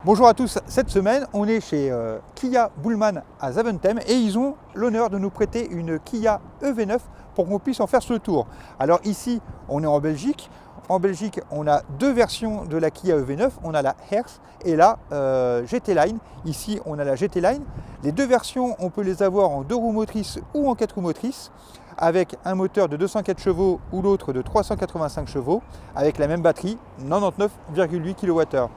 Bonjour à tous, cette semaine on est chez Kia Bullmann à Zaventem et ils ont l'honneur de nous prêter une Kia EV9 pour qu'on puisse en faire ce tour. Alors ici on est en Belgique. En Belgique on a deux versions de la Kia EV9, on a la Hertz et la GT Line. Ici on a la GT Line. Les deux versions on peut les avoir en 2 roues motrices ou en 4 roues motrices, avec un moteur de 204 chevaux ou l'autre de 385 chevaux, avec la même batterie, 99,8 kWh.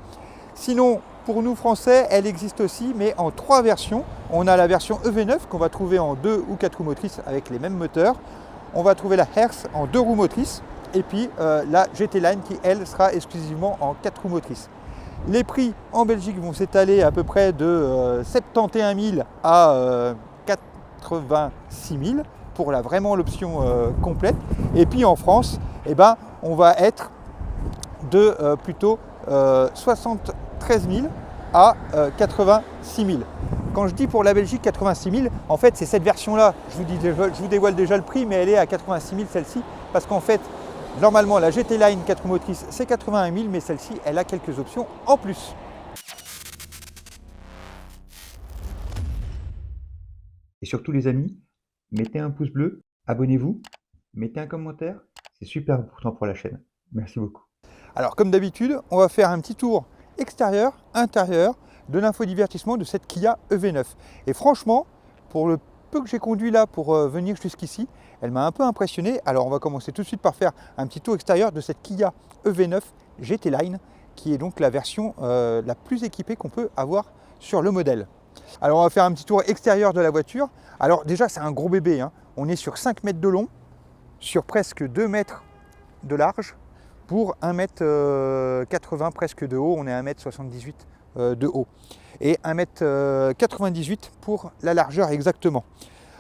Sinon, pour nous français, elle existe aussi, mais en 3 versions. On a la version EV9 qu'on va trouver en 2 ou 4 roues motrices avec les mêmes moteurs. On va trouver la Hertz en 2 roues motrices et puis la GT Line qui, elle, sera exclusivement en 4 roues motrices. Les prix en Belgique vont s'étaler à peu près de 71 000 à 86 000 pour vraiment l'option complète. Et puis en France, on va être de plutôt 73 000 à 86 000. Quand je dis pour la Belgique 86 000, en fait c'est cette version-là. Je vous dévoile déjà le prix, mais elle est à 86 000 celle-ci, parce qu'en fait, normalement la GT Line 4 roues motrices c'est 81 000, mais celle-ci elle a quelques options en plus. Et surtout les amis, mettez un pouce bleu, abonnez-vous, mettez un commentaire, c'est super important pour la chaîne. Merci beaucoup. Alors comme d'habitude, on va faire un petit tour extérieur, intérieur de l'infodivertissement de cette Kia EV9. Et franchement, pour le peu que j'ai conduit là pour venir jusqu'ici, elle m'a un peu impressionné. Alors on va commencer tout de suite par faire un petit tour extérieur de cette Kia EV9 GT Line, qui est donc la version la plus équipée qu'on peut avoir sur le modèle. Alors on va faire un petit tour extérieur de la voiture. Alors déjà c'est un gros bébé, hein. On est sur 5 mètres de long, sur presque 2 mètres de large, pour 1,80 m presque de haut. On est à 1,78 m de haut et 1,98 m pour la largeur exactement.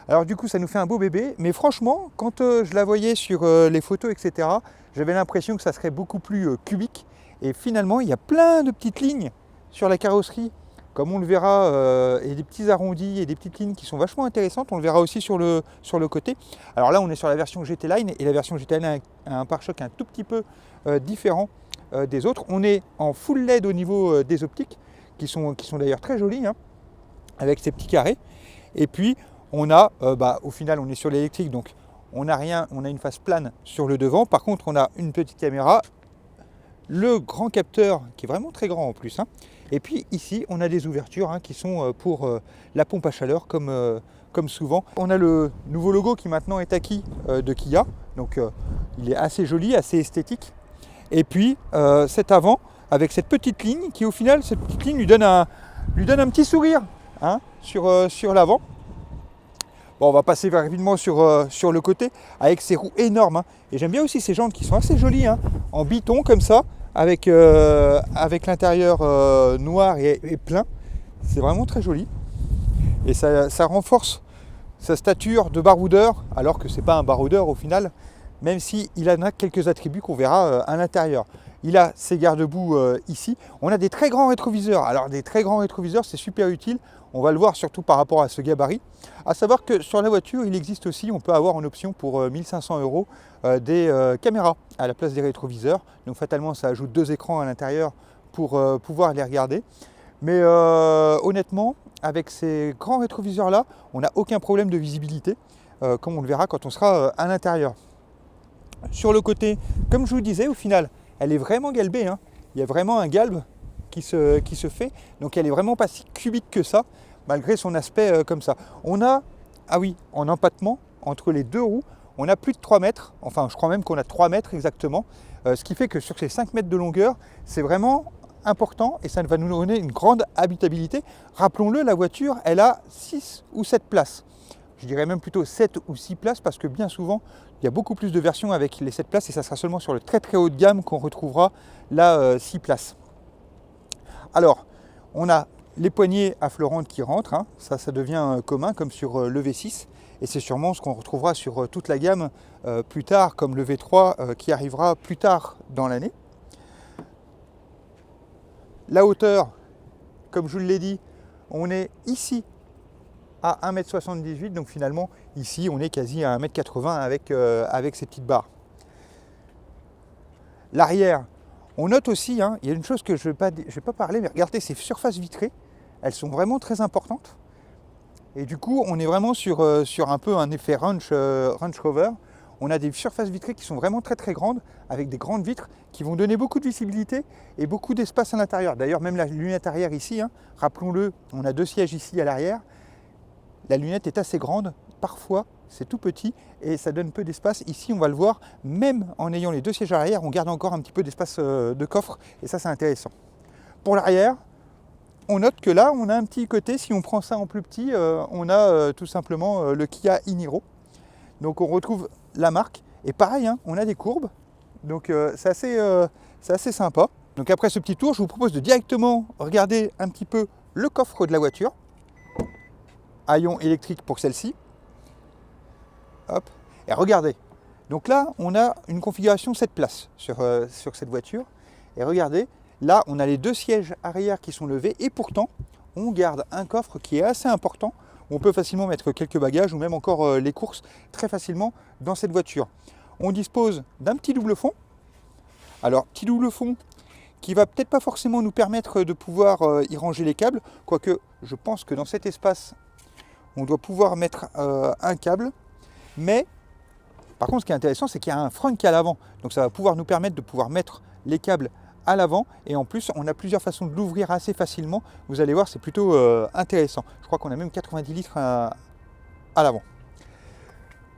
Alors du coup ça nous fait un beau bébé, mais franchement quand je la voyais sur les photos etc, j'avais l'impression que ça serait beaucoup plus cubique, et finalement il y a plein de petites lignes sur la carrosserie comme on le verra, et des petits arrondis et des petites lignes qui sont vachement intéressantes. On le verra aussi sur le côté. Alors là on est sur la version GT Line, et la version GT Line a un pare-choc un tout petit peu différent des autres. On est en full LED au niveau des optiques, qui sont d'ailleurs très jolies, hein, avec ces petits carrés. Et puis on a, au final on est sur l'électrique, donc on n'a rien, on a une face plane sur le devant. Par contre on a une petite caméra, le grand capteur qui est vraiment très grand en plus, hein. Et puis ici on a des ouvertures, hein, qui sont pour la pompe à chaleur comme souvent. On a le nouveau logo qui maintenant est acquis de Kia, donc il est assez joli, assez esthétique. Et puis cet avant avec cette petite ligne qui, au final, cette petite ligne lui donne un petit sourire, hein, sur l'avant. Bon, on va passer rapidement sur le côté avec ces roues énormes, hein. Et j'aime bien aussi ces jantes qui sont assez jolies, hein, en biton comme ça, avec l'intérieur noir et plein. C'est vraiment très joli. Et ça renforce sa stature de baroudeur, alors que c'est pas un baroudeur au final, même s'il en a quelques attributs qu'on verra à l'intérieur. Il a ses garde-boue ici. On a des très grands rétroviseurs. Alors des très grands rétroviseurs, c'est super utile. On va le voir surtout par rapport à ce gabarit. À savoir que sur la voiture, il existe aussi, on peut avoir en option pour 1 500 € des caméras à la place des rétroviseurs. Donc fatalement, ça ajoute 2 écrans à l'intérieur pour pouvoir les regarder. Mais honnêtement, avec ces grands rétroviseurs-là, on n'a aucun problème de visibilité, comme on le verra quand on sera à l'intérieur. Sur le côté, comme je vous disais, au final, elle est vraiment galbée, hein. Il y a vraiment un galbe qui se fait, donc elle est vraiment pas si cubique que ça, malgré son aspect comme ça. On a, ah oui, en empattement, entre les deux roues, on a plus de 3 mètres, enfin je crois même qu'on a 3 mètres exactement, ce qui fait que sur ces 5 mètres de longueur, c'est vraiment important et ça va nous donner une grande habitabilité. Rappelons-le, la voiture, elle a 6 ou 7 places. Je dirais même plutôt 7 ou 6 places, parce que bien souvent, il y a beaucoup plus de versions avec les 7 places, et ça sera seulement sur le très très haut de gamme qu'on retrouvera la 6 places. Alors, on a les poignées affleurantes qui rentrent, hein. Ça devient commun comme sur le V6, et c'est sûrement ce qu'on retrouvera sur toute la gamme plus tard, comme le V3 qui arrivera plus tard dans l'année. La hauteur, comme je vous l'ai dit, on est ici à 1,78 m, donc finalement ici on est quasi à 1,80 m avec ces petites barres. L'arrière, On note aussi, hein, il y a une chose que je ne vais pas parler, mais regardez ces surfaces vitrées, elles sont vraiment très importantes. Et du coup, on est vraiment sur un peu un effet Range Rover. On a des surfaces vitrées qui sont vraiment très très grandes, avec des grandes vitres qui vont donner beaucoup de visibilité et beaucoup d'espace à l'intérieur. D'ailleurs, même la lunette arrière ici, hein, rappelons-le, on a 2 sièges ici à l'arrière. La lunette est assez grande, parfois c'est tout petit et ça donne peu d'espace. Ici, on va le voir, même en ayant les 2 sièges à l'arrière, on garde encore un petit peu d'espace de coffre et ça c'est intéressant. Pour l'arrière, on note que là, on a un petit côté, si on prend ça en plus petit, on a tout simplement le Kia e-Niro. Donc on retrouve la marque et pareil, hein, on a des courbes, donc c'est assez sympa. Donc après ce petit tour, je vous propose de directement regarder un petit peu le coffre de la voiture. Haillon électrique pour celle-ci. Hop, et regardez. Donc là, on a une configuration 7 places sur cette voiture. Et regardez, là, on a les 2 sièges arrière qui sont levés et pourtant, on garde un coffre qui est assez important. On peut facilement mettre quelques bagages ou même encore les courses très facilement dans cette voiture. On dispose d'un petit double fond. Alors, petit double fond qui va peut-être pas forcément nous permettre de pouvoir y ranger les câbles, quoique je pense que dans cet espace, on doit pouvoir mettre un câble. Mais par contre, ce qui est intéressant, c'est qu'il y a un front qui est à l'avant. Donc ça va pouvoir nous permettre de pouvoir mettre les câbles à l'avant. Et en plus, on a plusieurs façons de l'ouvrir assez facilement. Vous allez voir, c'est plutôt intéressant. Je crois qu'on a même 90 litres à l'avant.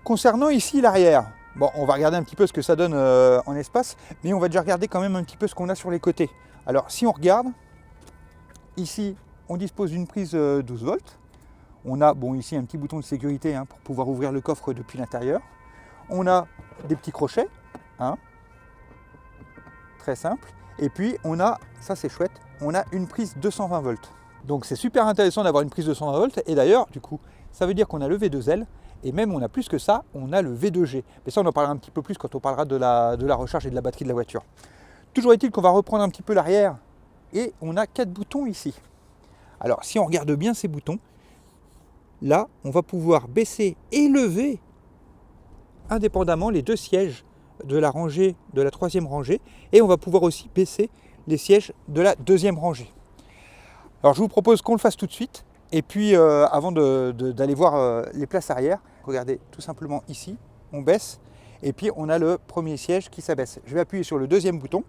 Concernant ici l'arrière, bon, on va regarder un petit peu ce que ça donne en espace. Mais on va déjà regarder quand même un petit peu ce qu'on a sur les côtés. Alors, si on regarde, ici, on dispose d'une prise 12 volts. On a ici un petit bouton de sécurité pour pouvoir ouvrir le coffre depuis l'intérieur. On a des petits crochets, très simple. Et puis on a, ça c'est chouette, on a une prise 220 volts. Donc c'est super intéressant d'avoir une prise 220 volts. Et d'ailleurs, du coup, ça veut dire qu'on a le V2L et même on a plus que ça, on a le V2G. Mais ça on en parlera un petit peu plus quand on parlera de la recharge et de la batterie de la voiture. Toujours est-il qu'on va reprendre un petit peu l'arrière et on a 4 boutons ici. Alors si on regarde bien ces boutons, là, on va pouvoir baisser et lever indépendamment les 2 sièges de la rangée, de la 3e rangée, et on va pouvoir aussi baisser les sièges de la 2e rangée. Alors je vous propose qu'on le fasse tout de suite, et puis avant d'aller voir les places arrière, regardez tout simplement ici, on baisse, et puis on a le premier siège qui s'abaisse. Je vais appuyer sur le 2e bouton,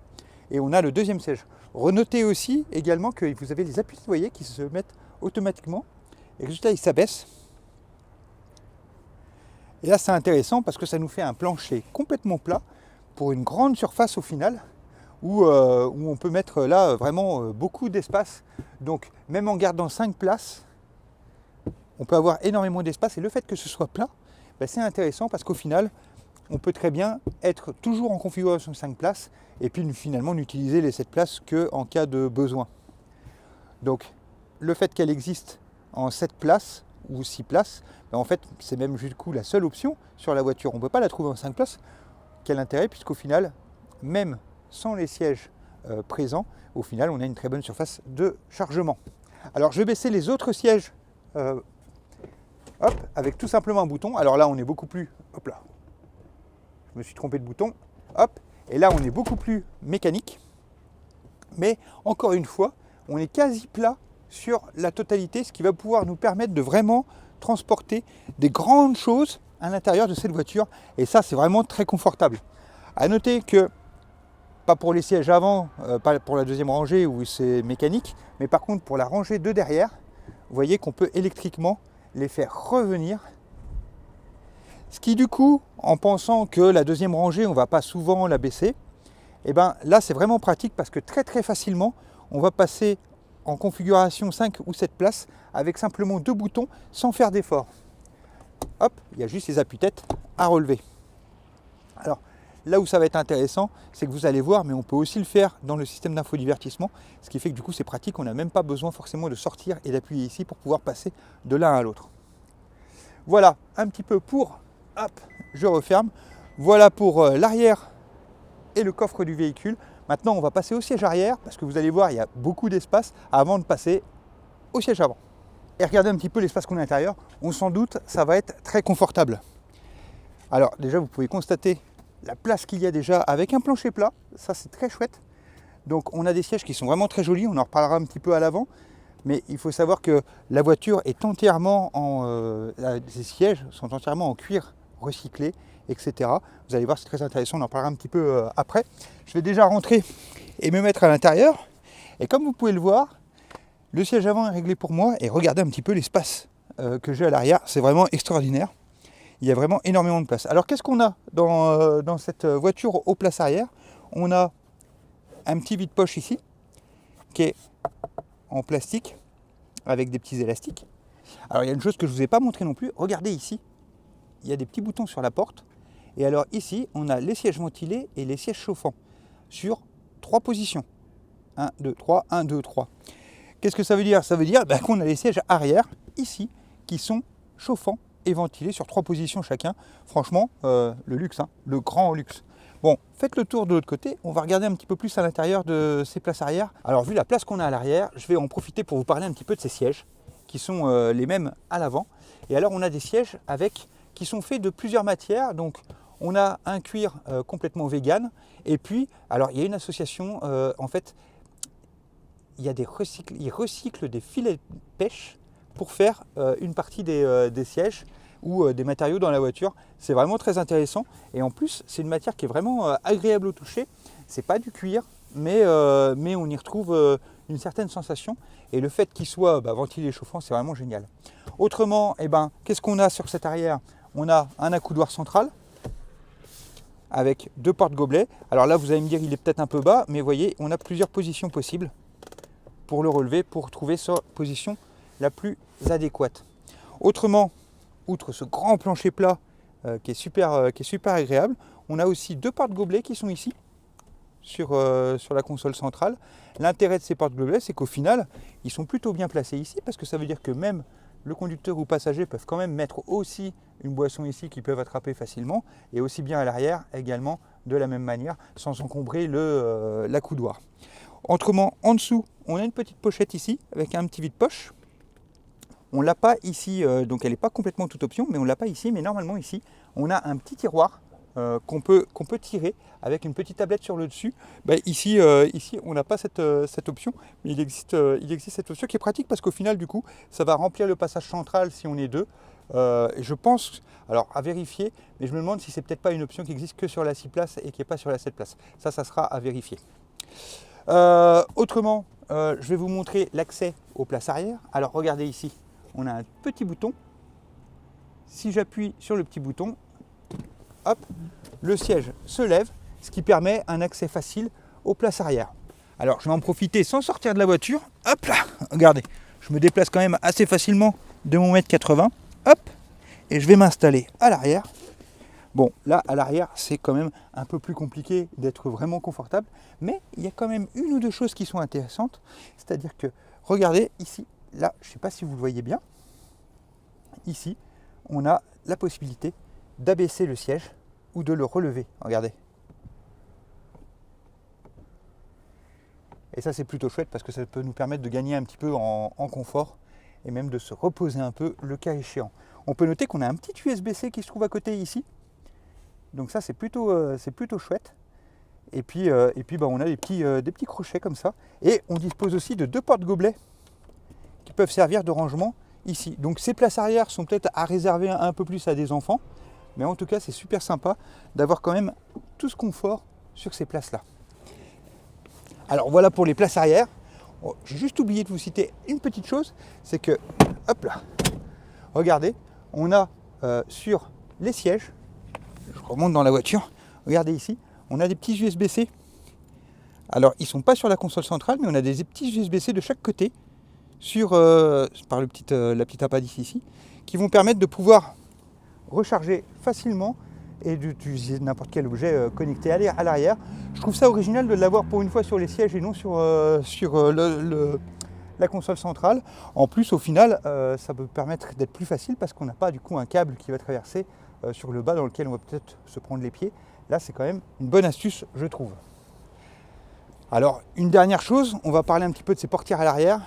et on a le 2e siège. Renotez aussi également que vous avez les appuis, vous voyez, qui se mettent automatiquement. Et résultat, il s'abaisse. Et là, c'est intéressant parce que ça nous fait un plancher complètement plat pour une grande surface au final où on peut mettre là vraiment beaucoup d'espace. Donc, même en gardant 5 places, on peut avoir énormément d'espace. Et le fait que ce soit plat, c'est intéressant parce qu'au final, on peut très bien être toujours en configuration 5 places et puis finalement n'utiliser les 7 places qu'en cas de besoin. Donc, le fait qu'elle existe en 7 places ou 6 places, en fait c'est même du coup la seule option sur la voiture. On ne peut pas la trouver en 5 places. Quel intérêt, puisqu'au final, même sans les sièges présents, au final on a une très bonne surface de chargement. Alors je vais baisser les autres sièges avec tout simplement un bouton. Alors là on est beaucoup plus, hop là, je me suis trompé de bouton, hop, et là on est beaucoup plus mécanique, mais encore une fois on est quasi plat sur la totalité, ce qui va pouvoir nous permettre de vraiment transporter des grandes choses à l'intérieur de cette voiture, et ça c'est vraiment très confortable. À noter que, pas pour les sièges avant, pas pour la 2e rangée où c'est mécanique, mais par contre pour la rangée de derrière, vous voyez qu'on peut électriquement les faire revenir. Ce qui du coup, en pensant que la 2e rangée on ne va pas souvent la baisser, et là c'est vraiment pratique parce que très facilement on va passer en configuration 5 ou 7 places avec simplement 2 boutons sans faire d'effort. Hop, il y a juste les appuis-têtes à relever. Alors là où ça va être intéressant, c'est que vous allez voir, mais on peut aussi le faire dans le système d'infodivertissement, ce qui fait que du coup c'est pratique, on n'a même pas besoin forcément de sortir et d'appuyer ici pour pouvoir passer de l'un à l'autre. Voilà un petit peu pour, hop, je referme, voilà pour l'arrière et le coffre du véhicule. Maintenant, on va passer au siège arrière parce que vous allez voir, il y a beaucoup d'espace avant de passer au siège avant. Et regardez un petit peu l'espace qu'on a à l'intérieur. On s'en doute, ça va être très confortable. Alors déjà, vous pouvez constater la place qu'il y a déjà avec un plancher plat. Ça, c'est très chouette. Donc on a des sièges qui sont vraiment très jolis, on en reparlera un petit peu à l'avant. Mais il faut savoir que la voiture est entièrement les sièges sont entièrement en cuir recyclé, etc. Vous allez voir, c'est très intéressant, on en parlera un petit peu après. Je vais déjà rentrer et me mettre à l'intérieur. Et comme vous pouvez le voir, le siège avant est réglé pour moi. Et regardez un petit peu l'espace que j'ai à l'arrière. C'est vraiment extraordinaire. Il y a vraiment énormément de place. Alors qu'est-ce qu'on a dans cette voiture aux places arrière? On a un petit vide-poche ici, qui est en plastique, avec des petits élastiques. Alors il y a une chose que je ne vous ai pas montré non plus. Regardez ici, il y a des petits boutons sur la porte. Et alors ici, on a les sièges ventilés et les sièges chauffants sur 3 positions. 1, 2, 3, 1, 2, 3. Qu'est-ce que ça veut dire? Ça veut dire qu'on a les sièges arrière, ici, qui sont chauffants et ventilés sur 3 positions chacun. Franchement, le luxe, hein, le grand luxe. Bon, faites le tour de l'autre côté, on va regarder un petit peu plus à l'intérieur de ces places arrière. Alors vu la place qu'on a à l'arrière, je vais en profiter pour vous parler un petit peu de ces sièges, qui sont les mêmes à l'avant. Et alors on a des sièges qui sont faits de plusieurs matières, donc on a un cuir complètement vegan, et puis, alors il y a une association, en fait, ils recyclent des filets de pêche pour faire une partie des sièges ou des matériaux dans la voiture. C'est vraiment très intéressant. Et en plus, c'est une matière qui est vraiment agréable au toucher. C'est pas du cuir, mais on y retrouve une certaine sensation. Et le fait qu'il soit ventilé et chauffant, c'est vraiment génial. Autrement, qu'est-ce qu'on a sur cet arrière? On a un accoudoir central avec 2 porte-gobelets. Alors là, vous allez me dire, il est peut-être un peu bas, mais vous voyez, on a plusieurs positions possibles pour le relever, pour trouver sa position la plus adéquate. Autrement, outre ce grand plancher plat qui est super agréable, on a aussi 2 porte-gobelets qui sont ici sur la console centrale. L'intérêt de ces porte-gobelets, c'est qu'au final, ils sont plutôt bien placés ici, parce que ça veut dire que même le conducteur ou passager peuvent quand même mettre aussi une boisson ici qu'ils peuvent attraper facilement, et aussi bien à l'arrière également de la même manière, sans encombrer l'accoudoir. Autrement, en dessous, on a une petite pochette ici avec un petit vide-poche. On ne l'a pas ici, donc elle n'est pas complètement toute option, mais on ne l'a pas ici. Mais normalement ici, on a un petit tiroir qu'on peut tirer avec une petite tablette sur le dessus. Ici, on n'a pas cette option, mais il existe cette option qui est pratique parce qu'au final, du coup, ça va remplir le passage central si on est deux. Je pense, alors à vérifier, mais je me demande si c'est peut-être pas une option qui existe que sur la 6 places et qui n'est pas sur la 7 places. Ça sera à vérifier. Autrement, je vais vous montrer l'accès aux places arrière. Alors regardez ici, on a un petit bouton. Si j'appuie sur le petit bouton, hop, le siège se lève, ce qui permet un accès facile aux places arrière. Alors je vais en profiter sans sortir de la voiture. Hop là, regardez, je me déplace quand même assez facilement de mon 1,80 m. Hop, et je vais m'installer à l'arrière. Bon, là, à l'arrière, c'est quand même un peu plus compliqué d'être vraiment confortable, mais il y a quand même une ou deux choses qui sont intéressantes. C'est-à-dire que, regardez, ici, là, je ne sais pas si vous le voyez bien, ici, on a la possibilité d'abaisser le siège ou de le relever. Regardez. Et ça, c'est plutôt chouette parce que ça peut nous permettre de gagner un petit peu en confort et même de se reposer un peu le cas échéant. On peut noter qu'on a un petit USB-C qui se trouve à côté ici. Donc ça, c'est plutôt chouette. Et puis on a des petits crochets comme ça. Et on dispose aussi de 2 porte-gobelets qui peuvent servir de rangement ici. Donc ces places arrière sont peut-être à réserver un peu plus à des enfants. Mais en tout cas, c'est super sympa d'avoir quand même tout ce confort sur ces places-là. Alors voilà pour les places arrière. J'ai juste oublié de vous citer une petite chose. C'est que, hop là, regardez, on a sur les sièges, je remonte dans la voiture, regardez ici, on a des petits USB-C. Alors ils ne sont pas sur la console centrale, mais on a des petits USB-C de chaque côté par la petite appendice ici, qui vont permettre de pouvoir recharger facilement et d'utiliser n'importe quel objet connecté à l'arrière. Je trouve ça original de l'avoir pour une fois sur les sièges et non sur la console centrale. En plus, au final, ça peut permettre d'être plus facile parce qu'on n'a pas du coup un câble qui va traverser sur le bas dans lequel on va peut-être se prendre les pieds. Là, c'est quand même une bonne astuce, je trouve. Alors, une dernière chose, on va parler un petit peu de ces portières à l'arrière.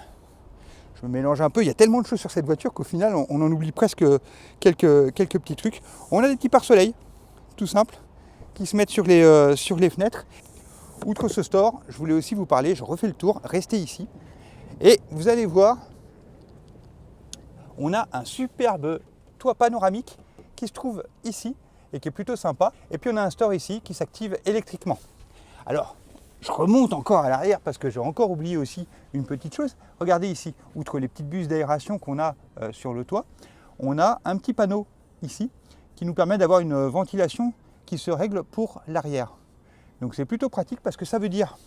Je me mélange un peu, il y a tellement de choses sur cette voiture qu'au final, on en oublie presque quelques petits trucs. On a des petits pare-soleil, tout simple, qui se mettent sur les fenêtres. outre ce store, je voulais aussi vous parler, je refais le tour, restez ici. Et vous allez voir, on a un superbe toit panoramique qui se trouve ici et qui est plutôt sympa. Et puis on a un store ici qui s'active électriquement. Alors, je remonte encore à l'arrière parce que j'ai encore oublié aussi une petite chose. Regardez ici, outre les petites buses d'aération qu'on a sur le toit, on a un petit panneau ici qui nous permet d'avoir une ventilation qui se règle pour l'arrière. Donc c'est plutôt pratique parce que ça veut dire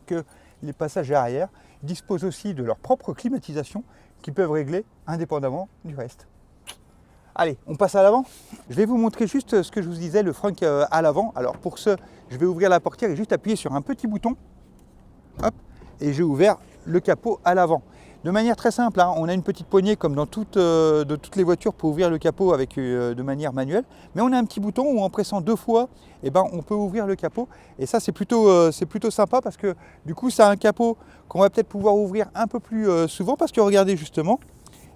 que les passagers arrière disposent aussi de leur propre climatisation qu'ils peuvent régler indépendamment du reste. Allez, on passe à l'avant. Je vais vous montrer juste ce que je vous disais, le frunk à l'avant. Alors pour ce, je vais ouvrir la portière et juste appuyer sur un petit bouton. Hop, et j'ai ouvert le capot à l'avant. De manière très simple, hein, on a une petite poignée comme dans toutes les voitures pour ouvrir le capot avec, de manière manuelle. Mais on a un petit bouton où en pressant 2 fois, eh ben, on peut ouvrir le capot. Et ça c'est plutôt sympa parce que du coup c'est un capot qu'on va peut-être pouvoir ouvrir un peu plus souvent parce que regardez justement,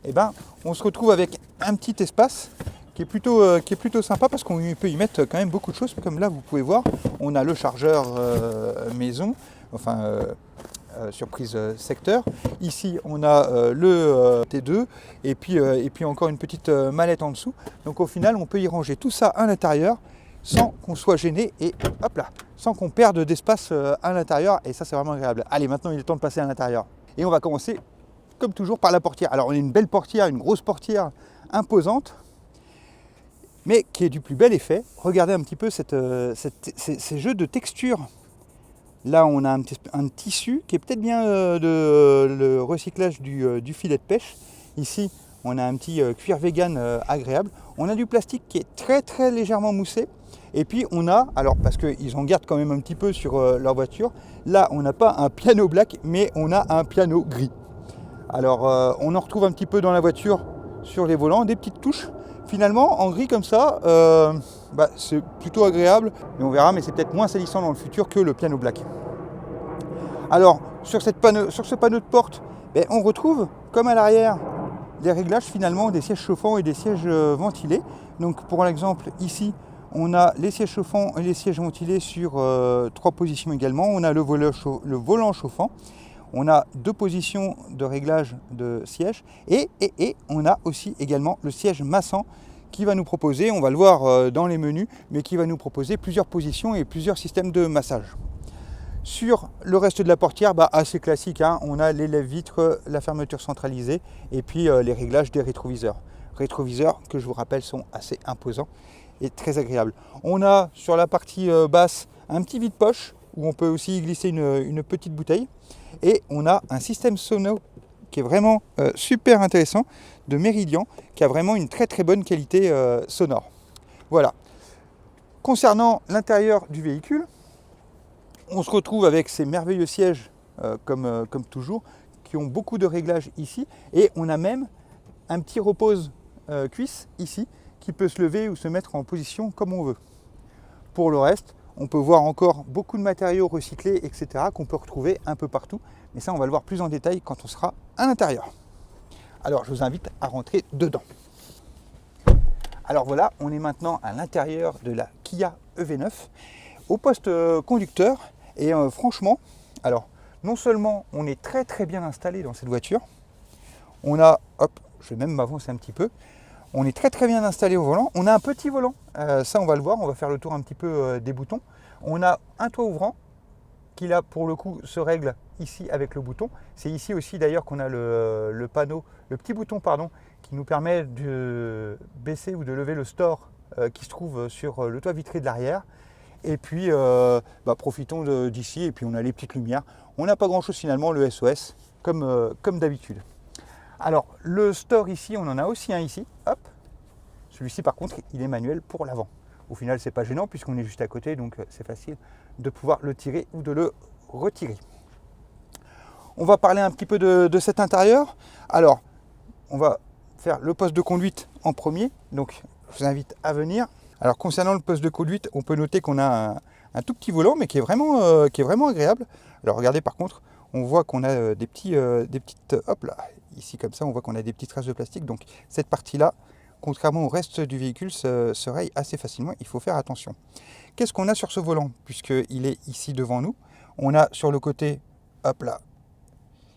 eh ben, on se retrouve avec un petit espace qui est plutôt sympa parce qu'on peut y mettre quand même beaucoup de choses. Comme là vous pouvez voir, on a le chargeur maison, enfin surprise secteur. Ici on a le T2 et puis encore une petite mallette en dessous. Donc au final on peut y ranger tout ça à l'intérieur sans qu'on soit gêné et hop là, sans qu'on perde d'espace à l'intérieur, et ça c'est vraiment agréable. Allez, maintenant il est temps de passer à l'intérieur. Et on va commencer comme toujours par la portière. Alors on a une belle portière, une grosse portière imposante, mais qui est du plus bel effet. Regardez un petit peu ces jeux de texture. Là on a un tissu qui est peut-être bien le recyclage du filet de pêche. Ici on a un petit cuir vegan agréable. On a du plastique qui est très très légèrement moussé. Et puis on a, alors parce qu'ils en gardent quand même un petit peu sur leur voiture, là on n'a pas un piano black mais on a un piano gris. Alors on en retrouve un petit peu dans la voiture sur les volants, des petites touches. Finalement en gris comme ça, c'est plutôt agréable, mais on verra, mais c'est peut-être moins salissant dans le futur que le piano black. Alors sur ce panneau de porte, on retrouve comme à l'arrière des réglages finalement des sièges chauffants et des sièges ventilés. Donc pour l'exemple ici, on a les sièges chauffants et les sièges ventilés sur 3 positions également. On a le volant chauffant. On a 2 positions de réglage de siège et on a aussi également le siège massant qui va nous proposer, on va le voir dans les menus, mais qui va nous proposer plusieurs positions et plusieurs systèmes de massage. Sur le reste de la portière, assez classique, hein, on a les lève-vitres, la fermeture centralisée et puis les réglages des rétroviseurs. Rétroviseurs que je vous rappelle sont assez imposants et très agréables. On a sur la partie basse un petit vide-poche où on peut aussi y glisser une petite bouteille. Et on a un système sono qui est vraiment super intéressant de Meridian, qui a vraiment une très très bonne qualité sonore. Voilà. Concernant l'intérieur du véhicule, on se retrouve avec ces merveilleux sièges comme toujours, qui ont beaucoup de réglages ici. Et on a même un petit repose-cuisse ici, qui peut se lever ou se mettre en position comme on veut. Pour le reste, on peut voir encore beaucoup de matériaux recyclés, etc. qu'on peut retrouver un peu partout. Mais ça, on va le voir plus en détail quand on sera à l'intérieur. Alors, je vous invite à rentrer dedans. Alors voilà, on est maintenant à l'intérieur de la Kia EV9, au poste conducteur. Et franchement, alors, non seulement on est très très bien installé dans cette voiture, on a, hop, je vais même m'avancer un petit peu, on est très très bien installé au volant. On a un petit volant, ça on va le voir, on va faire le tour un petit peu des boutons. On a un toit ouvrant qui là pour le coup se règle ici avec le bouton. C'est ici aussi d'ailleurs qu'on a le panneau, le petit bouton pardon, qui nous permet de baisser ou de lever le store qui se trouve sur le toit vitré de l'arrière. Et puis profitons d'ici et puis on a les petites lumières. On n'a pas grand chose finalement, le SOS comme d'habitude. Alors le store ici, on en a aussi un ici, hop. Celui-ci par contre, il est manuel pour l'avant. Au final, c'est pas gênant puisqu'on est juste à côté, donc c'est facile de pouvoir le tirer ou de le retirer. On va parler un petit peu de cet intérieur. Alors, on va faire le poste de conduite en premier, donc je vous invite à venir. Alors concernant le poste de conduite, on peut noter qu'on a un tout petit volant, mais qui est vraiment agréable. Alors regardez par contre, on voit qu'on a des petites, hop là, ici comme ça, on voit qu'on a des petites traces de plastique. Donc cette partie-là, contrairement au reste du véhicule, se raye assez facilement. Il faut faire attention. Qu'est-ce qu'on a sur ce volant? Puisqu'il est ici devant nous, on a sur le côté, hop là,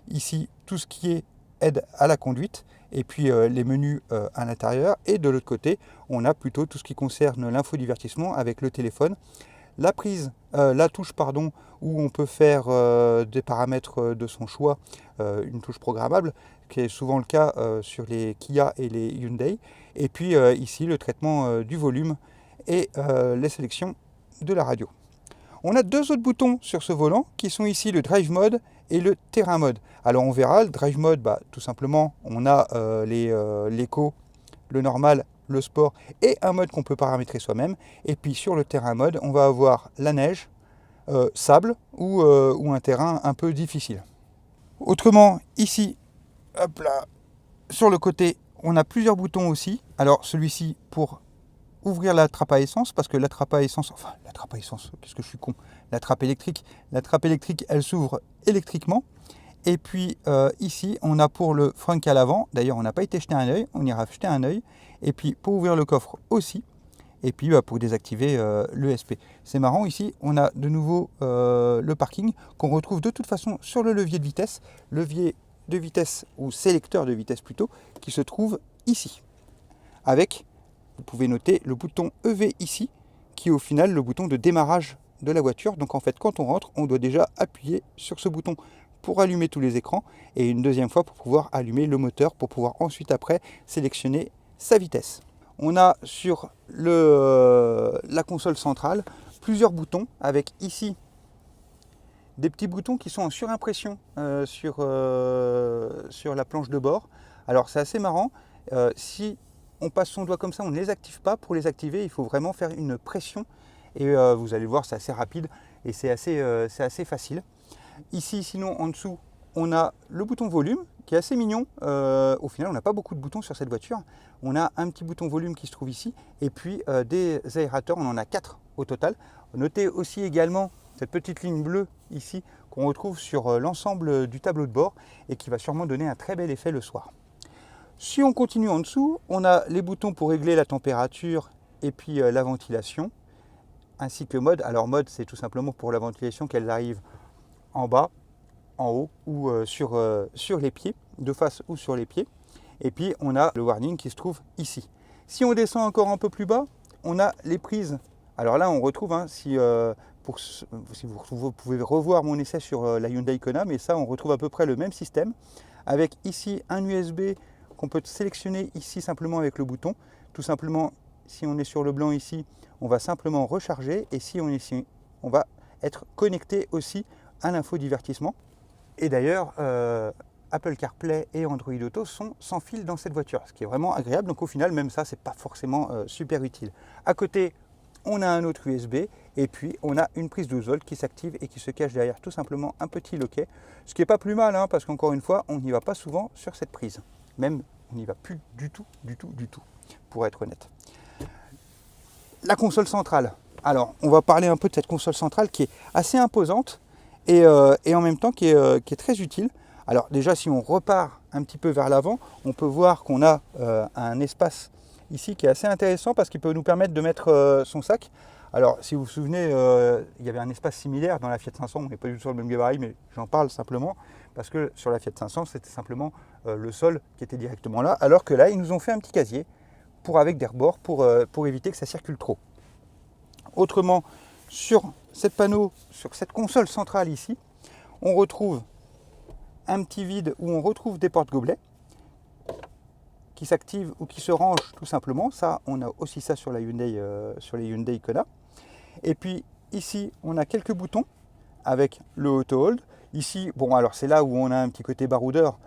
ici, tout ce qui est aide à la conduite, et puis les menus à l'intérieur. Et de l'autre côté, on a plutôt tout ce qui concerne l'infodivertissement avec le téléphone, la touche où on peut faire des paramètres de son choix, une touche programmable, qui est souvent le cas sur les Kia et les Hyundai. Et puis ici, le traitement du volume et les sélections de la radio. On a deux autres boutons sur ce volant qui sont ici le Drive Mode et le Terrain Mode. Alors on verra, le Drive Mode, tout simplement, on a l'éco, le normal, le sport et un mode qu'on peut paramétrer soi-même. Et puis sur le Terrain Mode, on va avoir la neige, sable ou un terrain un peu difficile. Autrement, ici, hop là, sur le côté, on a plusieurs boutons aussi. Alors celui-ci pour ouvrir la trappe à essence, parce que la trappe à essence, qu'est-ce que je suis con, la trappe électrique, elle s'ouvre électriquement. Et puis ici, on a pour le frunk à l'avant, d'ailleurs on n'a pas été jeter un œil, on ira jeter un œil. Et puis pour ouvrir le coffre aussi, et puis pour désactiver l'ESP. C'est marrant, ici on a de nouveau le parking qu'on retrouve de toute façon sur le levier de vitesse ou sélecteur de vitesse plutôt, qui se trouve ici. Avec, vous pouvez noter le bouton EV ici, qui est au final le bouton de démarrage de la voiture. Donc en fait, quand on rentre, on doit déjà appuyer sur ce bouton pour allumer tous les écrans, et une deuxième fois pour pouvoir allumer le moteur, pour pouvoir ensuite après sélectionner sa vitesse. On a sur la console centrale plusieurs boutons, avec ici des petits boutons qui sont en surimpression sur la planche de bord. Alors c'est assez marrant, si on passe son doigt comme ça, on ne les active pas. Pour les activer, il faut vraiment faire une pression, et vous allez voir, c'est assez rapide et c'est assez facile. Ici, sinon, en dessous, on a le bouton volume qui est assez mignon. Au final, on n'a pas beaucoup de boutons sur cette voiture. On a un petit bouton volume qui se trouve ici, et puis des aérateurs, on en a 4 au total. Notez aussi également cette petite ligne bleue ici qu'on retrouve sur l'ensemble du tableau de bord et qui va sûrement donner un très bel effet le soir. Si on continue en dessous, on a les boutons pour régler la température et puis la ventilation, ainsi que mode. Alors mode, c'est tout simplement pour la ventilation qu'elle arrive en bas, en haut ou sur les pieds, de face ou sur les pieds. Et puis on a le warning qui se trouve ici. Si on descend encore un peu plus bas, on a les prises. Alors là on retrouve, si vous pouvez revoir mon essai sur la Hyundai Kona, mais ça on retrouve à peu près le même système, avec ici un USB qu'on peut sélectionner ici simplement avec le bouton. Tout simplement, si on est sur le blanc ici, on va simplement recharger, et si on est ici, on va être connecté aussi à l'infodivertissement. Et d'ailleurs, Apple CarPlay et Android Auto sont sans fil dans cette voiture, ce qui est vraiment agréable. Donc au final, même ça, c'est pas forcément super utile. À côté, on a un autre USB, et puis on a une prise 12 volts qui s'active et qui se cache derrière tout simplement un petit loquet, ce qui n'est pas plus mal, parce qu'encore une fois, on n'y va pas souvent sur cette prise. Même, on n'y va plus du tout, pour être honnête. La console centrale. Alors, on va parler un peu de cette console centrale qui est assez imposante et en même temps qui est très utile. Alors déjà, si on repart un petit peu vers l'avant, on peut voir qu'on a un espace ici qui est assez intéressant parce qu'il peut nous permettre de mettre son sac. Alors, si vous vous souvenez, il y avait un espace similaire dans la Fiat 500, on n'est pas du tout sur le même gabarit, mais j'en parle simplement parce que sur la Fiat 500, c'était simplement le sol qui était directement là, alors que là, ils nous ont fait un petit casier avec des rebords pour éviter que ça circule trop. Autrement, sur cette console centrale ici, on retrouve un petit vide où on retrouve des porte-gobelets qui s'activent ou qui se rangent tout simplement. Ça, on a aussi ça sur les Hyundai Kona. Et puis ici, on a quelques boutons avec le auto hold. Ici, bon, alors c'est là où on a un petit côté baroudeur.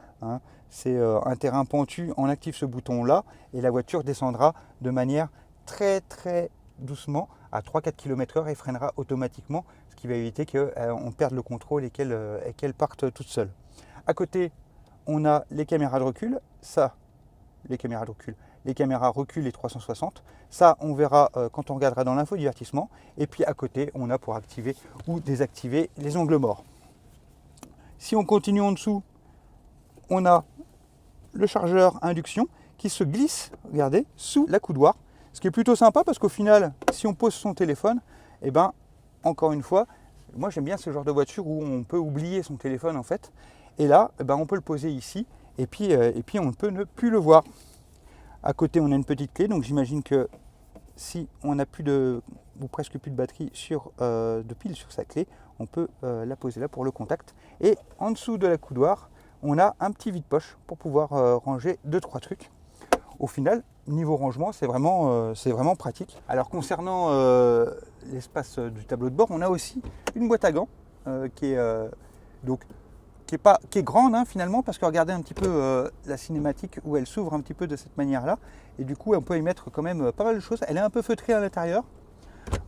C'est un terrain pentu, on active ce bouton-là et la voiture descendra de manière très très doucement à 3-4 km/h et freinera automatiquement, ce qui va éviter qu'on perde le contrôle et qu'elle parte toute seule. À côté, on a les caméras de recul. Les caméras recul et 360. Ça, on verra quand on regardera dans l'infodivertissement. Et puis à côté, on a pour activer ou désactiver les angles morts. Si on continue en dessous, on a le chargeur induction qui se glisse, regardez, sous l'accoudoir. Ce qui est plutôt sympa parce qu'au final, si on pose son téléphone, et ben, encore une fois, moi j'aime bien ce genre de voiture où on peut oublier son téléphone en fait. Et là, eh ben, on peut le poser ici et puis on ne peut ne plus le voir. À côté, on a une petite clé, donc j'imagine que si on n'a plus de, ou presque plus de batterie de pile sur sa clé, on peut la poser là pour le contact. Et en dessous de l'accoudoir, on a un petit vide-poche pour pouvoir ranger 2-3 trucs. Au final, niveau rangement, c'est vraiment pratique. Alors concernant l'espace du tableau de bord, on a aussi une boîte à gants qui est grande hein, finalement, parce que regardez un petit peu la cinématique où elle s'ouvre un petit peu de cette manière-là. Et du coup, on peut y mettre quand même pas mal de choses. Elle est un peu feutrée à l'intérieur.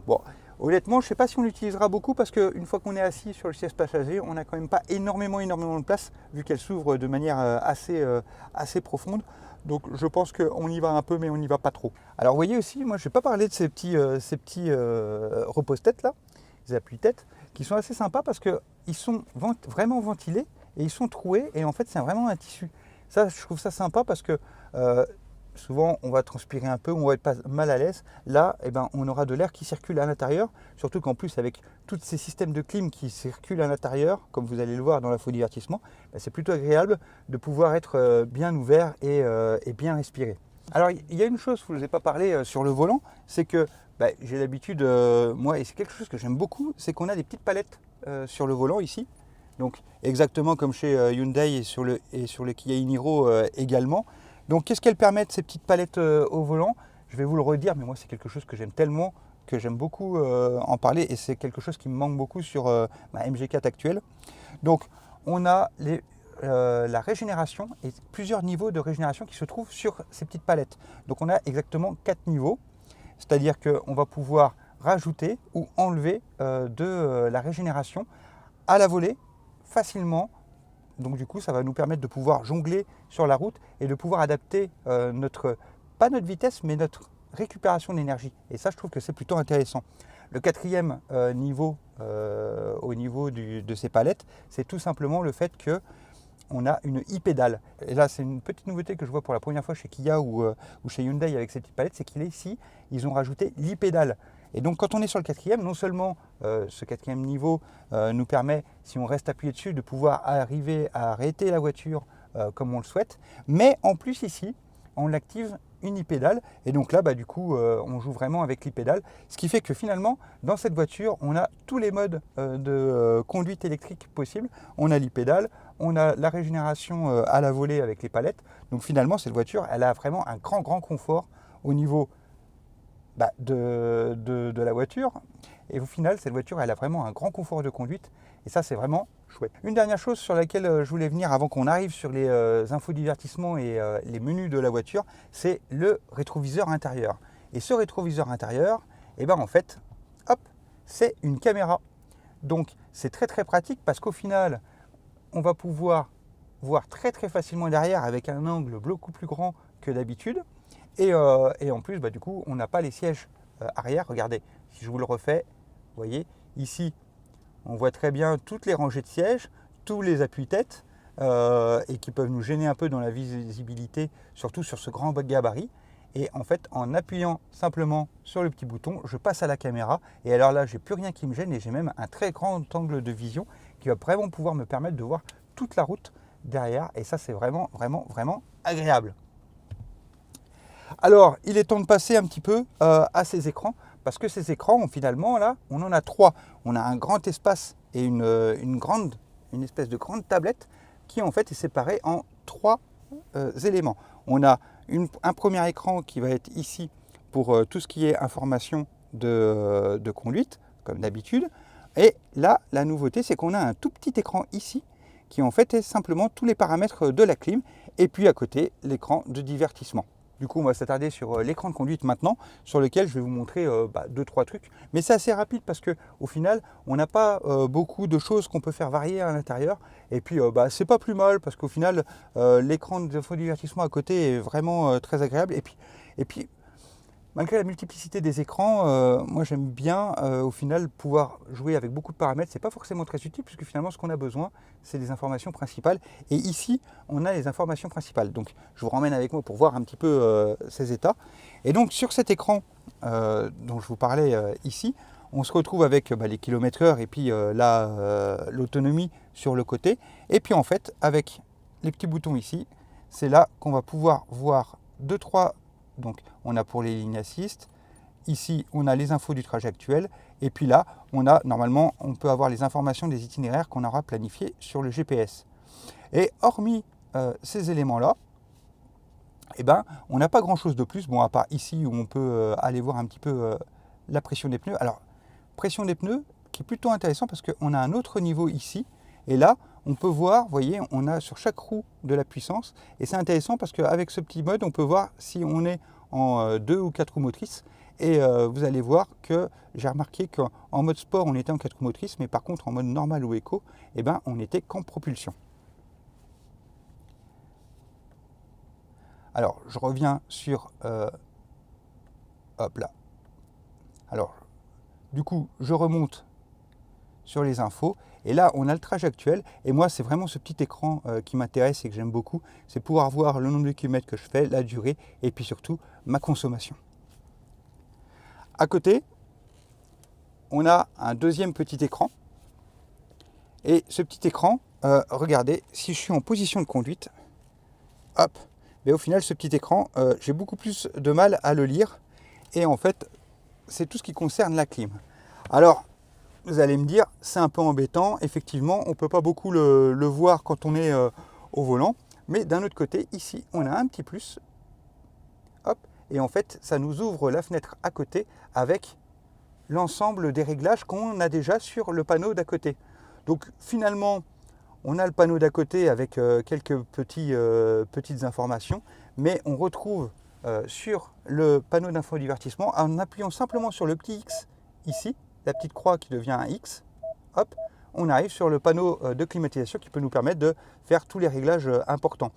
Bon, honnêtement, je ne sais pas si on l'utilisera beaucoup parce qu'une fois qu'on est assis sur le siège passager, on n'a quand même pas énormément de place vu qu'elle s'ouvre de manière assez profonde. Donc je pense qu'on y va un peu, mais on n'y va pas trop. Alors vous voyez aussi, moi je vais pas parler de ces petits repose-têtes là, les appuis-têtes, qui sont assez sympas parce qu'ils sont vraiment ventilés et ils sont troués et en fait c'est vraiment un tissu. Ça je trouve ça sympa parce que souvent on va transpirer un peu, on va être pas mal à l'aise. Là, eh ben, on aura de l'air qui circule à l'intérieur, surtout qu'en plus avec tous ces systèmes de clim qui circulent à l'intérieur, comme vous allez le voir dans la faux divertissement, ben, c'est plutôt agréable de pouvoir être bien ouvert et bien respirer. Alors il y a une chose, je ne vous ai pas parlé sur le volant, c'est que ben, j'ai l'habitude, moi, et c'est quelque chose que j'aime beaucoup, c'est qu'on a des petites palettes sur le volant ici. Donc exactement comme chez Hyundai et sur le Kia e-Niro également. Donc qu'est-ce qu'elles permettent ces petites palettes au volant? Je vais vous le redire, mais moi c'est quelque chose que j'aime tellement, que j'aime beaucoup en parler et c'est quelque chose qui me manque beaucoup sur ma MG4 actuelle. Donc on a la régénération et plusieurs niveaux de régénération qui se trouvent sur ces petites palettes. Donc on a exactement 4 niveaux, c'est-à-dire qu'on va pouvoir rajouter ou enlever de la régénération à la volée facilement. Donc du coup, ça va nous permettre de pouvoir jongler sur la route et de pouvoir adapter pas notre vitesse, mais notre récupération d'énergie. Et ça, je trouve que c'est plutôt intéressant. Le quatrième niveau, au niveau de ces palettes, c'est tout simplement le fait qu'on a une e-pédale. Et là, c'est une petite nouveauté que je vois pour la première fois chez Kia ou chez Hyundai avec ces petites palettes, c'est qu'ici, ils ont rajouté l'e-pédale. Et donc quand on est sur le quatrième, non seulement ce quatrième niveau nous permet, si on reste appuyé dessus, de pouvoir arriver à arrêter la voiture comme on le souhaite, mais en plus ici, on active une e-pédale et donc là, du coup, on joue vraiment avec l'e-pédale, ce qui fait que finalement, dans cette voiture, on a tous les modes de conduite électrique possibles. On a l'e-pédale, on a la régénération à la volée avec les palettes. Donc finalement, cette voiture, elle a vraiment un grand confort au niveau de la voiture. Et au final, cette voiture, elle a vraiment un grand confort de conduite. Et ça, c'est vraiment chouette. Une dernière chose sur laquelle je voulais venir avant qu'on arrive sur les infodivertissements et les menus de la voiture, c'est le rétroviseur intérieur. Et ce rétroviseur intérieur, eh ben, en fait, hop, c'est une caméra. Donc, c'est très pratique parce qu'au final, on va pouvoir voir très facilement derrière avec un angle beaucoup plus grand que d'habitude. Et en plus, du coup, on n'a pas les sièges arrière. Regardez, si je vous le refais, vous voyez, ici, on voit très bien toutes les rangées de sièges, tous les appuis-têtes, et qui peuvent nous gêner un peu dans la visibilité, surtout sur ce grand gabarit. Et en fait, en appuyant simplement sur le petit bouton, je passe à la caméra. Et alors là, j'ai plus rien qui me gêne et j'ai même un très grand angle de vision qui va vraiment pouvoir me permettre de voir toute la route derrière. Et ça, c'est vraiment agréable. Alors, il est temps de passer un petit peu à ces écrans, parce que ces écrans, finalement, là, on en a 3. On a un grand espace et une espèce de grande tablette qui, en fait, est séparée en 3 éléments. On a un premier écran qui va être ici pour tout ce qui est information de conduite, comme d'habitude. Et là, la nouveauté, c'est qu'on a un tout petit écran ici, qui, en fait, est simplement tous les paramètres de la clim, et puis à côté, l'écran de divertissement. Du coup, on va s'attarder sur l'écran de conduite maintenant, sur lequel je vais vous montrer 2-3 trucs. Mais c'est assez rapide parce qu'au final, on n'a pas beaucoup de choses qu'on peut faire varier à l'intérieur. Et puis, c'est pas plus mal parce qu'au final, l'écran de faux divertissement à côté est vraiment très agréable. Et puis, Malgré la multiplicité des écrans, moi j'aime bien au final pouvoir jouer avec beaucoup de paramètres. C'est pas forcément très utile puisque finalement ce qu'on a besoin c'est des informations principales. Et ici on a les informations principales. Donc je vous ramène avec moi pour voir un petit peu ces états. Et donc sur cet écran dont je vous parlais ici, on se retrouve avec les kilomètres heure et puis l'autonomie sur le côté. Et puis en fait avec les petits boutons ici, c'est là qu'on va pouvoir voir 2-3. Donc on a pour les lignes assist, ici on a les infos du trajet actuel, et puis là normalement on peut avoir les informations des itinéraires qu'on aura planifiés sur le GPS. Et hormis ces éléments-là, on n'a pas grand-chose de plus, bon à part ici où on peut aller voir un petit peu la pression des pneus. Alors pression des pneus qui est plutôt intéressant parce qu'on a un autre niveau ici, et là on peut voir, vous voyez, on a sur chaque roue de la puissance, et c'est intéressant parce qu'avec ce petit mode, on peut voir si on est en 2 ou 4 roues motrices, et vous allez voir que j'ai remarqué qu'en mode sport, on était en 4 roues motrices, mais par contre en mode normal ou éco, on n'était qu'en propulsion. Alors, je reviens sur... hop là. Alors, du coup, je remonte sur les infos. Et là, on a le trajet actuel. Et moi, c'est vraiment ce petit écran qui m'intéresse et que j'aime beaucoup. C'est pouvoir voir le nombre de kilomètres que je fais, la durée et puis surtout ma consommation. À côté, on a un deuxième petit écran. Et ce petit écran, regardez, si je suis en position de conduite, hop, mais au final, ce petit écran, j'ai beaucoup plus de mal à le lire. Et en fait, c'est tout ce qui concerne la clim. Alors, vous allez me dire, c'est un peu embêtant. Effectivement, on ne peut pas beaucoup le voir quand on est au volant. Mais d'un autre côté, ici, on a un petit plus. Hop, et en fait, ça nous ouvre la fenêtre à côté avec l'ensemble des réglages qu'on a déjà sur le panneau d'à côté. Donc finalement, on a le panneau d'à côté avec quelques petites informations, mais on retrouve sur le panneau d'infodivertissement, en appuyant simplement sur le petit X ici, la petite croix qui devient un X, hop, on arrive sur le panneau de climatisation qui peut nous permettre de faire tous les réglages importants.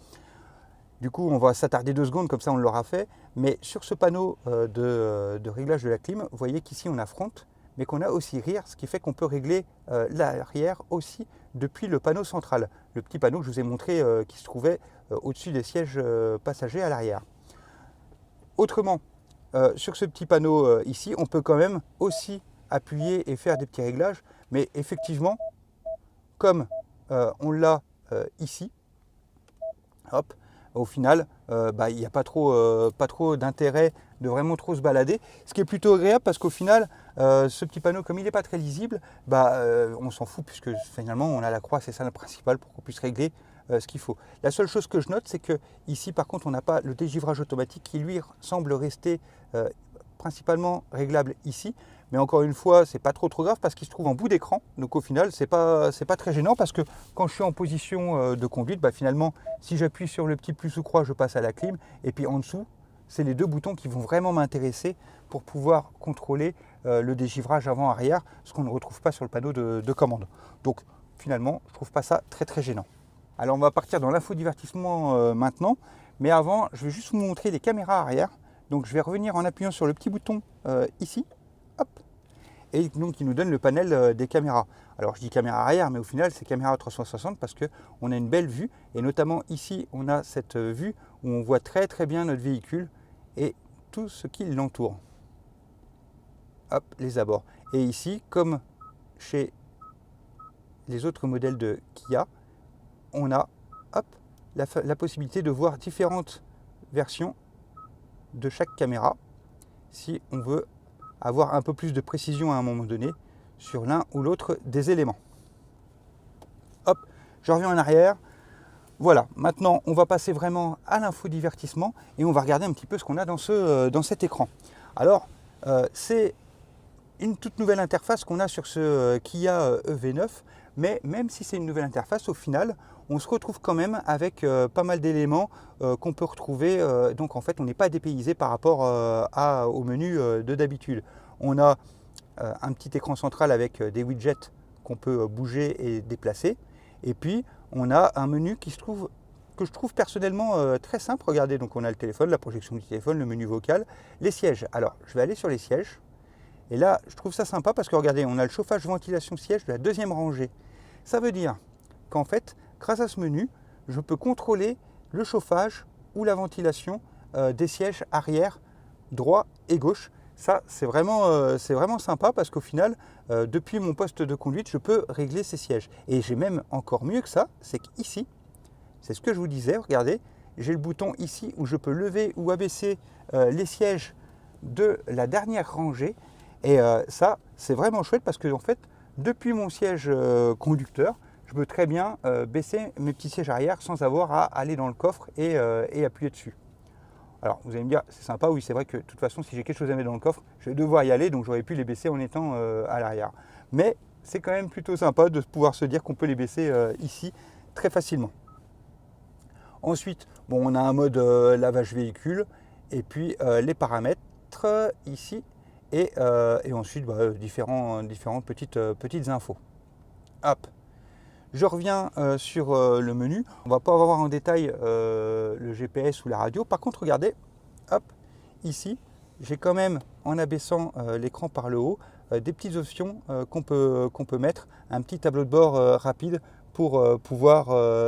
Du coup, on va s'attarder 2 secondes, comme ça on l'aura fait. Mais sur ce panneau de réglage de la clim, vous voyez qu'ici on a front, mais qu'on a aussi rear, ce qui fait qu'on peut régler l'arrière aussi depuis le panneau central. Le petit panneau que je vous ai montré qui se trouvait au-dessus des sièges passagers à l'arrière. Autrement, sur ce petit panneau ici, on peut quand même aussi appuyer et faire des petits réglages. Mais effectivement, comme on l'a ici, hop, au final, il n'y a pas trop d'intérêt de vraiment trop se balader. Ce qui est plutôt agréable parce qu'au final, ce petit panneau, comme il n'est pas très lisible, on s'en fout puisque finalement on a la croix, c'est ça le principal pour qu'on puisse régler ce qu'il faut. La seule chose que je note, c'est que ici par contre on n'a pas le dégivrage automatique qui lui semble rester principalement réglable ici. Mais encore une fois, c'est pas trop grave parce qu'il se trouve en bout d'écran. Donc au final, c'est pas très gênant parce que quand je suis en position de conduite, finalement, si j'appuie sur le petit plus ou croix, je passe à la clim. Et puis en dessous, c'est les 2 boutons qui vont vraiment m'intéresser pour pouvoir contrôler le dégivrage avant-arrière, ce qu'on ne retrouve pas sur le panneau de commande. Donc finalement, je trouve pas ça très gênant. Alors on va partir dans l'infodivertissement maintenant. Mais avant, je vais juste vous montrer les caméras arrière. Donc je vais revenir en appuyant sur le petit bouton ici. Hop, et donc il nous donne le panel des caméras. Alors je dis caméra arrière, mais au final c'est caméra 360 parce qu'on a une belle vue, et notamment ici on a cette vue où on voit très bien notre véhicule et tout ce qui l'entoure. Hop, les abords. Et ici, comme chez les autres modèles de Kia, on a hop, la possibilité de voir différentes versions de chaque caméra si on veut avoir un peu plus de précision à un moment donné sur l'un ou l'autre des éléments. Hop, je reviens en arrière. Voilà, maintenant on va passer vraiment à l'infodivertissement et on va regarder un petit peu ce qu'on a dans cet écran. Alors, c'est une toute nouvelle interface qu'on a sur ce Kia EV9, mais même si c'est une nouvelle interface, au final, on se retrouve quand même avec pas mal d'éléments qu'on peut retrouver. Donc en fait, on n'est pas dépaysé par rapport au menu de d'habitude. On a un petit écran central avec des widgets qu'on peut bouger et déplacer. Et puis, on a un menu qui se trouve que je trouve personnellement très simple. Regardez, donc on a le téléphone, la projection du téléphone, le menu vocal, les sièges. Alors, je vais aller sur les sièges. Et là, je trouve ça sympa parce que regardez, on a le chauffage ventilation siège de la deuxième rangée. Ça veut dire qu'en fait, grâce à ce menu, je peux contrôler le chauffage ou la ventilation des sièges arrière, droit et gauche. Ça, c'est vraiment sympa parce qu'au final, depuis mon poste de conduite, je peux régler ces sièges. Et j'ai même encore mieux que ça, c'est qu'ici, c'est ce que je vous disais, regardez, j'ai le bouton ici où je peux lever ou abaisser les sièges de la dernière rangée. Et ça, c'est vraiment chouette parce que en fait, depuis mon siège conducteur, je peux très bien baisser mes petits sièges arrière sans avoir à aller dans le coffre et appuyer dessus. Alors, vous allez me dire, c'est sympa, oui, c'est vrai que de toute façon, si j'ai quelque chose à mettre dans le coffre, je vais devoir y aller, donc j'aurais pu les baisser en étant à l'arrière. Mais c'est quand même plutôt sympa de pouvoir se dire qu'on peut les baisser ici très facilement. Ensuite, bon, on a un mode lavage véhicule et puis les paramètres ici et ensuite différentes petites infos. Hop. Je reviens sur le menu. On ne va pas voir en détail le GPS ou la radio. Par contre, regardez, hop, ici, j'ai quand même, en abaissant l'écran par le haut, des petites options qu'on peut mettre. Un petit tableau de bord rapide pour pouvoir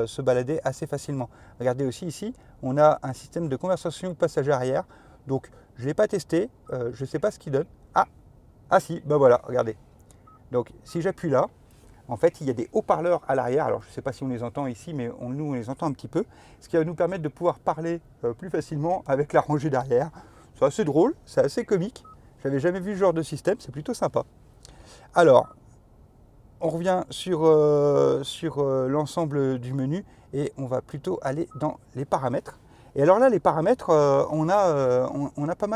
se balader assez facilement. Regardez aussi ici, on a un système de conversation passager arrière. Donc, je ne l'ai pas testé, je ne sais pas ce qu'il donne. Ah si, ben voilà, regardez. Donc, si j'appuie là, en fait, il y a des haut-parleurs à l'arrière. Alors, je ne sais pas si on les entend ici, mais nous, on les entend un petit peu. Ce qui va nous permettre de pouvoir parler plus facilement avec la rangée derrière. C'est assez drôle, c'est assez comique. Je n'avais jamais vu ce genre de système, c'est plutôt sympa. Alors, on revient sur l'ensemble du menu et on va plutôt aller dans les paramètres. Et alors là, les paramètres, on a pas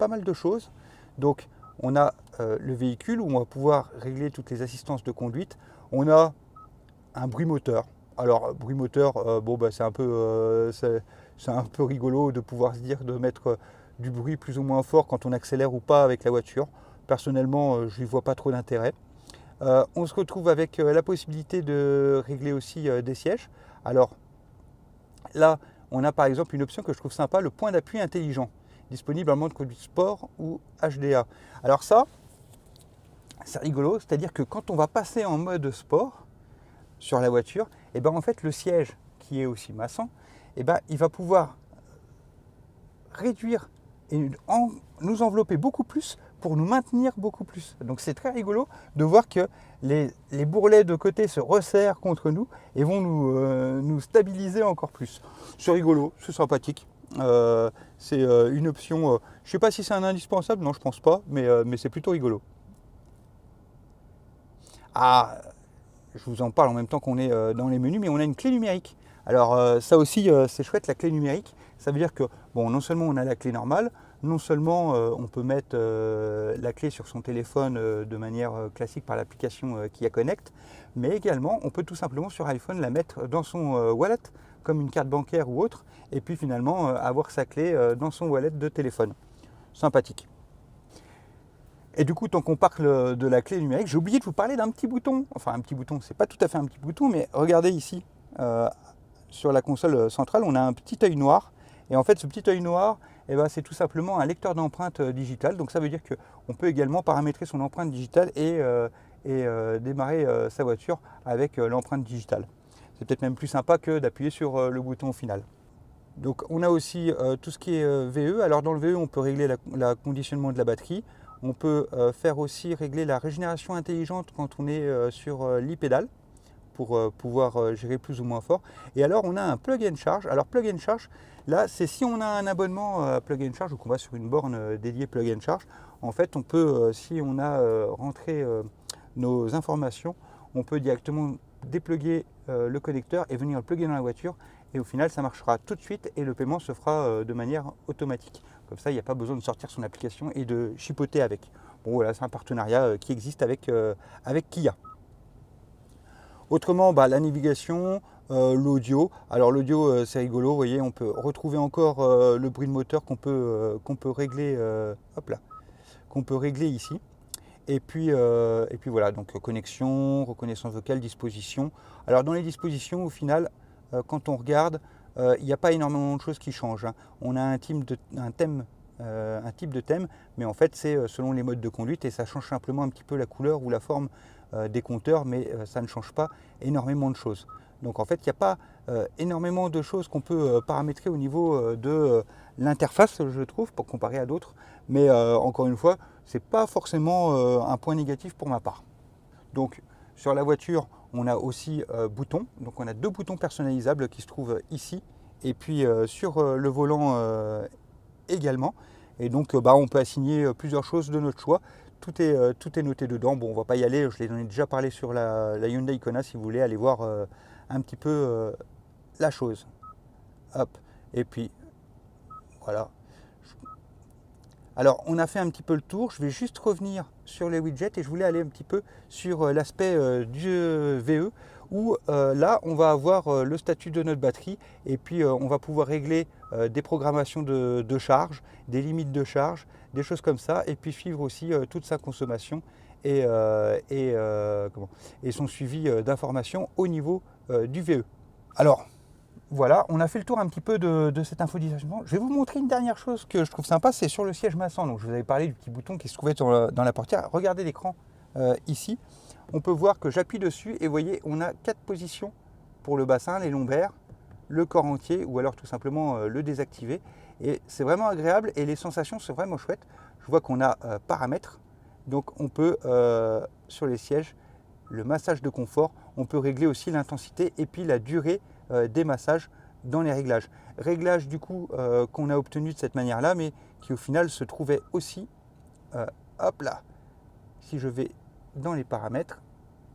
mal de choses. Donc, on a le véhicule où on va pouvoir régler toutes les assistances de conduite. On a un bruit moteur. Alors, bruit moteur, c'est un peu rigolo de pouvoir se dire de mettre du bruit plus ou moins fort quand on accélère ou pas avec la voiture. Personnellement, je n'y vois pas trop d'intérêt. On se retrouve avec la possibilité de régler aussi des sièges. Alors là, on a par exemple une option que je trouve sympa, le point d'appui intelligent, disponible en mode conduite sport ou HDA. Alors ça, c'est rigolo, c'est-à-dire que quand on va passer en mode sport sur la voiture, et ben en fait le siège qui est aussi massant, et ben il va pouvoir réduire et nous envelopper beaucoup plus pour nous maintenir beaucoup plus. Donc c'est très rigolo de voir que les bourrelets de côté se resserrent contre nous et vont nous stabiliser encore plus. C'est rigolo, c'est sympathique. C'est une option, je ne sais pas si c'est un indispensable, non je pense pas, mais c'est plutôt rigolo. Ah, je vous en parle en même temps qu'on est dans les menus, mais on a une clé numérique. Alors ça aussi c'est chouette, la clé numérique. Ça veut dire que bon, non seulement on a la clé normale, non seulement on peut mettre la clé sur son téléphone de manière classique par l'application Kia Connect, mais également on peut tout simplement sur iPhone la mettre dans son wallet comme une carte bancaire ou autre, et puis finalement avoir sa clé dans son wallet de téléphone. Sympathique. Et du coup, tant qu'on parle de la clé numérique, j'ai oublié de vous parler d'un petit bouton. Enfin, un petit bouton, c'est pas tout à fait un petit bouton, mais regardez ici, sur la console centrale, on a un petit œil noir. Et en fait, ce petit œil noir, eh ben, c'est tout simplement un lecteur d'empreintes digitales. Donc ça veut dire qu'on peut également paramétrer son empreinte digitale et démarrer sa voiture avec l'empreinte digitale. C'est peut-être même plus sympa que d'appuyer sur le bouton final. Donc on a aussi tout ce qui est VE. Alors dans le VE, on peut régler le conditionnement de la batterie. On peut faire aussi régler la régénération intelligente quand on est sur l'e-pédale pour pouvoir gérer plus ou moins fort. Et alors on a un plug and charge. Alors plug and charge, là c'est si on a un abonnement plug and charge ou qu'on va sur une borne dédiée plug and charge, en fait on peut, si on a rentré nos informations, on peut directement dépluguer le connecteur et venir le plugger dans la voiture. Et au final ça marchera tout de suite et le paiement se fera de manière automatique. Comme ça, il n'y a pas besoin de sortir son application et de chipoter avec. Bon voilà, c'est un partenariat qui existe avec Kia. Autrement, la navigation, l'audio. Alors l'audio, c'est rigolo, vous voyez, on peut retrouver encore le bruit de moteur qu'on peut régler, qu'on peut régler ici. Et puis voilà, donc connexion, reconnaissance vocale, disposition. Alors dans les dispositions, au final, quand on regarde, il n'y a pas énormément de choses qui changent, hein. On a un type de thème, mais en fait c'est selon les modes de conduite et ça change simplement un petit peu la couleur ou la forme des compteurs, mais ça ne change pas énormément de choses. Donc en fait, il n'y a pas énormément de choses qu'on peut paramétrer au niveau de l'interface, je trouve, pour comparer à d'autres. Mais encore une fois, ce n'est pas forcément un point négatif pour ma part. Donc sur la voiture, on a aussi boutons. Donc on a 2 boutons personnalisables qui se trouvent ici. Et puis sur le volant également. Et donc on peut assigner plusieurs choses de notre choix. Tout est noté dedans. Bon, on va pas y aller, je l'ai déjà parlé sur la Hyundai Kona si vous voulez aller voir un petit peu la chose. Hop, et puis voilà. Alors on a fait un petit peu le tour, je vais juste revenir sur les widgets et je voulais aller un petit peu sur l'aspect du VE où là on va avoir le statut de notre batterie et puis on va pouvoir régler des programmations de charge, des limites de charge, des choses comme ça et puis suivre aussi toute sa consommation et son suivi d'informations au niveau du VE. Alors voilà, on a fait le tour un petit peu de cette infodivertissement. Je vais vous montrer une dernière chose que je trouve sympa, c'est sur le siège massant. Donc je vous avais parlé du petit bouton qui se trouvait dans la portière. Regardez l'écran ici. On peut voir que j'appuie dessus et vous voyez, on a 4 positions pour le bassin, les lombaires, le corps entier ou alors tout simplement le désactiver. Et c'est vraiment agréable et les sensations sont vraiment chouettes. Je vois qu'on a paramètres. Donc on peut, sur les sièges, le massage de confort, on peut régler aussi l'intensité et puis la durée des massages dans les réglages. Réglages du coup qu'on a obtenu de cette manière-là, mais qui au final se trouvait aussi, hop là, si je vais dans les paramètres,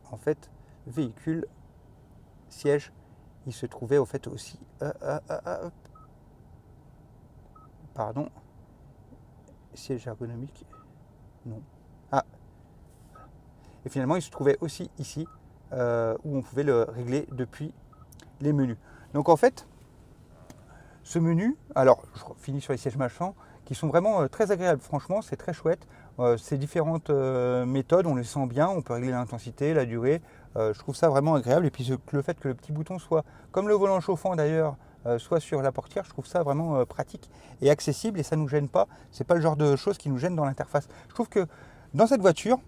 en fait, véhicule, siège, il se trouvait au fait aussi, pardon, siège ergonomique, non, et finalement il se trouvait aussi ici, où on pouvait le régler depuis les menus. Donc en fait, ce menu, alors je finis sur les sièges massants, qui sont vraiment très agréables, franchement, c'est très chouette. Ces différentes méthodes, on les sent bien, on peut régler l'intensité, la durée, je trouve ça vraiment agréable. Et puis le fait que le petit bouton soit, comme le volant chauffant d'ailleurs, soit sur la portière, je trouve ça vraiment pratique et accessible et ça ne nous gêne pas. C'est pas le genre de choses qui nous gênent dans l'interface. Je trouve que dans cette voiture,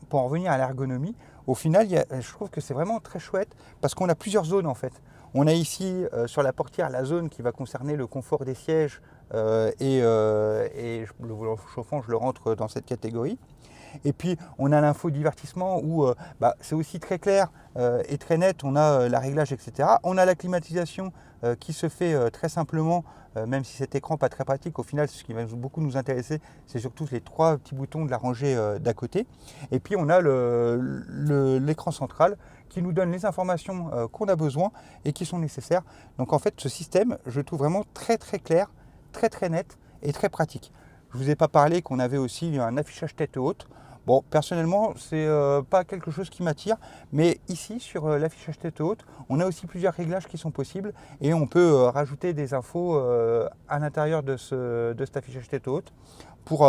pour en revenir à l'ergonomie, au final, je trouve que c'est vraiment très chouette parce qu'on a plusieurs zones en fait. On a ici sur la portière la zone qui va concerner le confort des sièges et le volant chauffant, je le rentre dans cette catégorie. Et puis on a l'infodivertissement où c'est aussi très clair et très net, on a la réglage, etc. On a la climatisation qui se fait très simplement, même si cet écran pas très pratique, au final ce qui va beaucoup nous intéresser, c'est surtout les 3 petits boutons de la rangée d'à côté. Et puis on a l'écran central qui nous donne les informations qu'on a besoin et qui sont nécessaires. Donc en fait ce système, je le trouve vraiment très très clair, très très net et très pratique. Je ne vous ai pas parlé qu'on avait aussi un affichage tête haute. Bon, personnellement, c'est pas quelque chose qui m'attire, mais ici, sur l'affichage tête haute, on a aussi plusieurs réglages qui sont possibles et on peut rajouter des infos à l'intérieur de cet affichage tête haute pour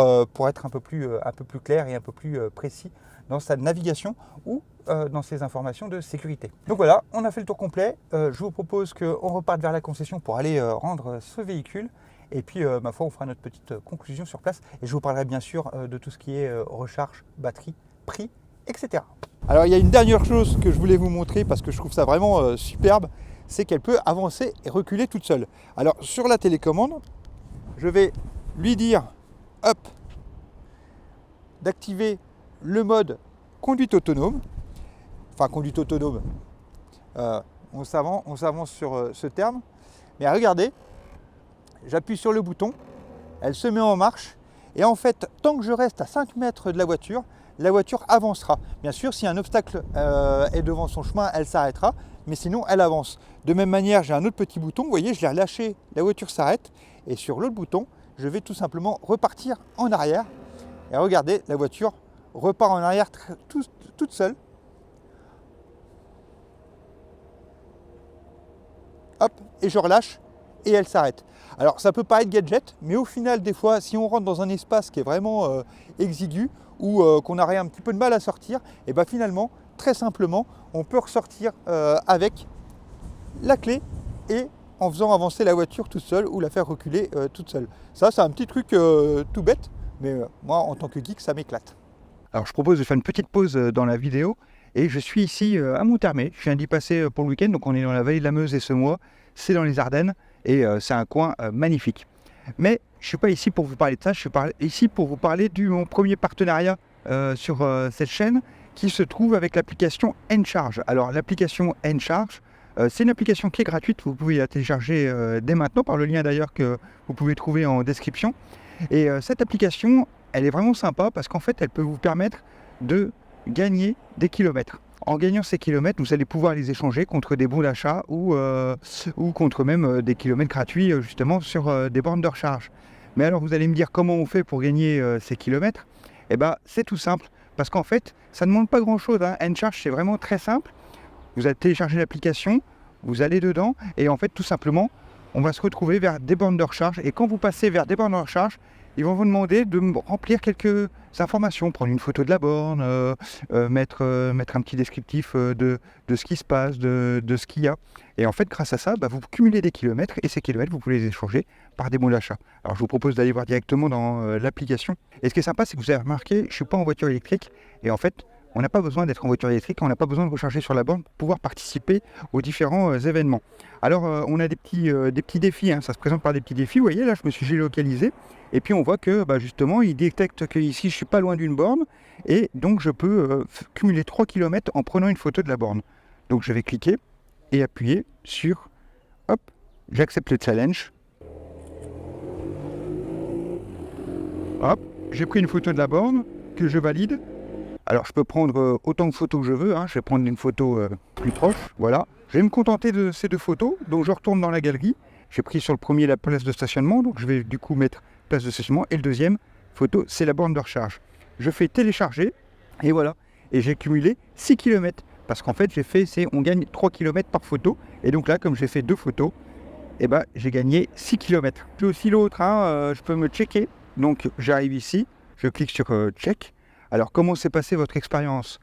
être un peu plus clair et un peu plus précis dans sa navigation ou dans ses informations de sécurité. Donc voilà, on a fait le tour complet. Je vous propose qu'on reparte vers la concession pour aller rendre ce véhicule. Et puis, ma foi, on fera notre petite conclusion sur place. Et je vous parlerai bien sûr de tout ce qui est recharge, batterie, prix, etc. Alors, il y a une dernière chose que je voulais vous montrer parce que je trouve ça vraiment superbe. C'est qu'elle peut avancer et reculer toute seule. Alors, sur la télécommande, je vais lui dire, hop, d'activer le mode conduite autonome. Enfin, conduite autonome. On s'avance sur ce terme. Mais regardez. J'appuie sur le bouton, elle se met en marche et en fait, tant que je reste à 5 mètres de la voiture avancera. Bien sûr, si un obstacle est devant son chemin, elle s'arrêtera, mais sinon, elle avance. De même manière, j'ai un autre petit bouton, vous voyez, je l'ai relâché, la voiture s'arrête et sur l'autre bouton, je vais tout simplement repartir en arrière. Et regardez, la voiture repart en arrière toute seule. Hop, et je relâche et elle s'arrête. Alors ça peut paraître gadget, mais au final des fois si on rentre dans un espace qui est vraiment exigu ou qu'on aurait un petit peu de mal à sortir, et bien finalement très simplement on peut ressortir avec la clé et en faisant avancer la voiture toute seule ou la faire reculer toute seule. Ça, c'est un petit truc tout bête, mais moi, en tant que geek, ça m'éclate. Alors, je propose de faire une petite pause dans la vidéo et je suis ici à Monthermé. Je viens d'y passer pour le week-end, donc on est dans la vallée de la Meuse et ce mois, c'est dans les Ardennes et c'est un coin magnifique. Mais je ne suis pas ici pour vous parler de ça, je suis ici pour vous parler de mon premier partenariat sur cette chaîne qui se trouve avec l'application Encharge. Alors l'application Encharge, c'est une application qui est gratuite, vous pouvez la télécharger dès maintenant par le lien d'ailleurs que vous pouvez trouver en description. Et cette application, elle est vraiment sympa parce qu'en fait elle peut vous permettre de gagner des kilomètres. En gagnant ces kilomètres, vous allez pouvoir les échanger contre des bons d'achat ou contre même des kilomètres gratuits justement sur des bornes de recharge. Mais alors vous allez me dire comment on fait pour gagner ces kilomètres? Eh bien c'est tout simple, parce qu'en fait ça ne demande pas grand chose, hein. Encharge c'est vraiment très simple. Vous allez télécharger l'application, vous allez dedans et en fait tout simplement on va se retrouver vers des bornes de recharge et quand vous passez vers des bornes de recharge, ils vont vous demander de remplir quelques informations, prendre une photo de la borne, mettre un petit descriptif de ce qui se passe, de ce qu'il y a. Et en fait, grâce à ça, vous cumulez des kilomètres et ces kilomètres, vous pouvez les échanger par des bons d'achat. Alors, je vous propose d'aller voir directement dans l'application. Et ce qui est sympa, c'est que vous avez remarqué, je ne suis pas en voiture électrique. Et en fait, on n'a pas besoin d'être en voiture électrique, on n'a pas besoin de recharger sur la borne pour pouvoir participer aux différents événements. Alors, on a des petits défis, hein. Ça se présente par des petits défis. Vous voyez, là, je me suis géolocalisé. Et puis, on voit que, justement, il détecte qu'ici, je ne suis pas loin d'une borne. Et donc, je peux cumuler 3 km en prenant une photo de la borne. Donc, je vais cliquer et appuyer sur, hop, j'accepte le challenge. Hop, j'ai pris une photo de la borne que je valide. Alors je peux prendre autant de photos que je veux, hein. Je vais prendre une photo plus proche, voilà. Je vais me contenter de ces deux photos, donc je retourne dans la galerie. J'ai pris sur le premier la place de stationnement, donc je vais du coup mettre place de stationnement. Et le deuxième photo, c'est la borne de recharge. Je fais télécharger, et voilà. Et j'ai cumulé 6 km, parce qu'en fait on gagne 3 km par photo. Et donc là, comme j'ai fait deux photos, j'ai gagné 6 km. J'ai aussi l'autre, hein, je peux me checker. Donc j'arrive ici, je clique sur check. Alors, comment s'est passée votre expérience?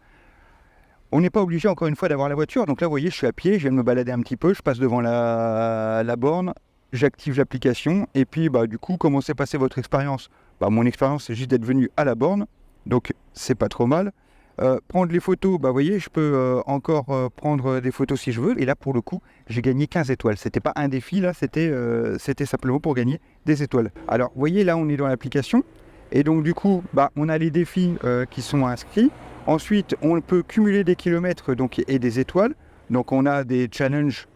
On n'est pas obligé, encore une fois, d'avoir la voiture. Donc là, vous voyez, je suis à pied, je viens de me balader un petit peu, je passe devant la borne, j'active l'application. Et puis, du coup, comment s'est passée votre expérience? Mon expérience, c'est juste d'être venu à la borne. Donc, c'est pas trop mal. Prendre les photos, vous voyez, je peux encore prendre des photos si je veux. Et là, pour le coup, j'ai gagné 15 étoiles. C'était pas un défi, là, c'était simplement pour gagner des étoiles. Alors, vous voyez, là, on est dans l'application. Et donc du coup, on a les défis qui sont inscrits. Ensuite, on peut cumuler des kilomètres et des étoiles. Donc on a des challenges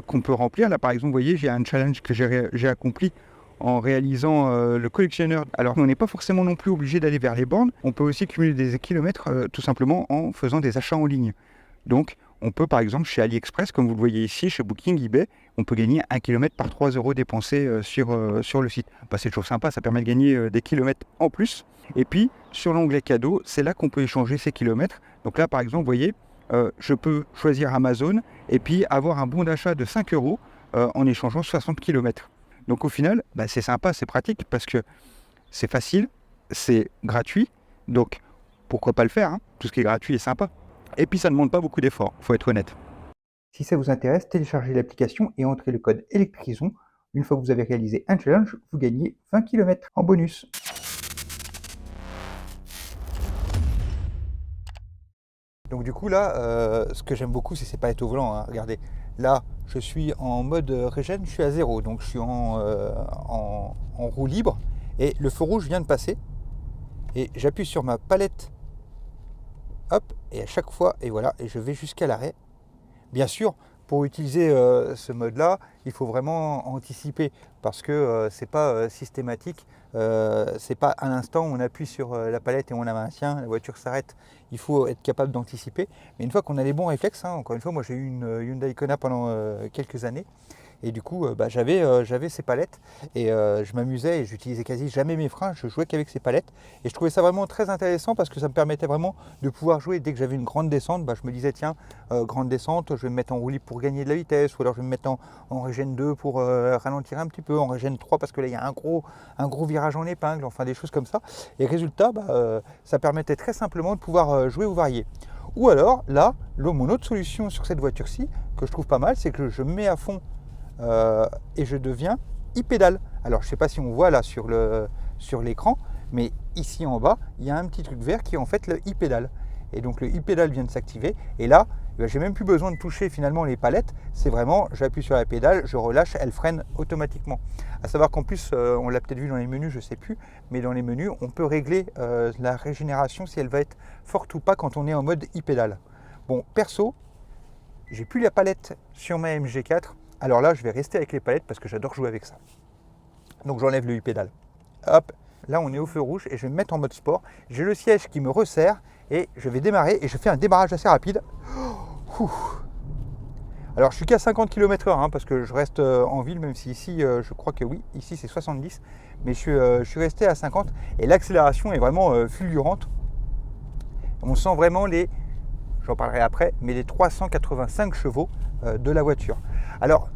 qu'on peut remplir. Là par exemple, vous voyez, j'ai un challenge que j'ai accompli en réalisant le collectionneur. Alors on n'est pas forcément non plus obligé d'aller vers les bornes. On peut aussi cumuler des kilomètres tout simplement en faisant des achats en ligne. Donc on peut par exemple chez AliExpress, comme vous le voyez ici, chez Booking, eBay, on peut gagner 1 km par 3 € dépensés sur le site. C'est toujours sympa, ça permet de gagner des kilomètres en plus. Et puis sur l'onglet cadeau, c'est là qu'on peut échanger ces kilomètres. Donc là par exemple, vous voyez, je peux choisir Amazon et puis avoir un bon d'achat de 5 € en échangeant 60 km. Donc au final, c'est sympa, c'est pratique parce que c'est facile, c'est gratuit. Donc pourquoi pas le faire, hein. Tout ce qui est gratuit est sympa. Et puis ça ne demande pas beaucoup d'efforts, il faut être honnête. Si ça vous intéresse, téléchargez l'application et entrez le code électrison. Une fois que vous avez réalisé un challenge, vous gagnez 20 km en bonus. Donc du coup là, ce que j'aime beaucoup, c'est pas être au volant, hein. Regardez, là je suis en mode régène, je suis à 0, donc je suis en roue libre et le feu rouge vient de passer et j'appuie sur ma palette. Hop, et à chaque fois, et voilà, et je vais jusqu'à l'arrêt. Bien sûr, pour utiliser ce mode-là, il faut vraiment anticiper parce que c'est pas systématique. C'est pas à l'instant on appuie sur la palette et on la maintient, la voiture s'arrête. Il faut être capable d'anticiper. Mais une fois qu'on a les bons réflexes, hein, encore une fois, moi j'ai eu une Hyundai Kona pendant quelques années. Et du coup, j'avais ces palettes et je m'amusais et j'utilisais quasi jamais mes freins, je jouais qu'avec ces palettes. Et je trouvais ça vraiment très intéressant parce que ça me permettait vraiment de pouvoir jouer. Dès que j'avais une grande descente, je me disais tiens, grande descente, je vais me mettre en roue libre pour gagner de la vitesse, ou alors je vais me mettre en régène 2 pour ralentir un petit peu, en régène 3 parce que là il y a un gros virage en épingle, enfin des choses comme ça. Et résultat, ça permettait très simplement de pouvoir jouer ou varier. Ou alors là, mon autre solution sur cette voiture-ci, que je trouve pas mal, c'est que je me mets à fond et je deviens e-pédale. Alors je ne sais pas si on voit là sur l'écran, mais ici en bas, il y a un petit truc vert qui est en fait le e-pédale. Et donc le e-pédale vient de s'activer. Et là, j'ai même plus besoin de toucher finalement les palettes. C'est vraiment, j'appuie sur la pédale, je relâche, elle freine automatiquement. À savoir qu'en plus, on l'a peut-être vu dans les menus, je ne sais plus, mais dans les menus, on peut régler la régénération si elle va être forte ou pas quand on est en mode e-pédale. Bon, perso, j'ai plus la palette sur ma MG4. Alors là, je vais rester avec les palettes parce que j'adore jouer avec ça. Donc j'enlève le e-pédale. Hop, là on est au feu rouge et je vais me mettre en mode sport. J'ai le siège qui me resserre et je vais démarrer et je fais un démarrage assez rapide. Alors je suis qu'à 50 km/h parce que je reste en ville, même si ici je crois que oui, ici c'est 70, mais je suis resté à 50 et l'accélération est vraiment fulgurante. On sent vraiment j'en parlerai après, mais les 385 chevaux de la voiture. Alors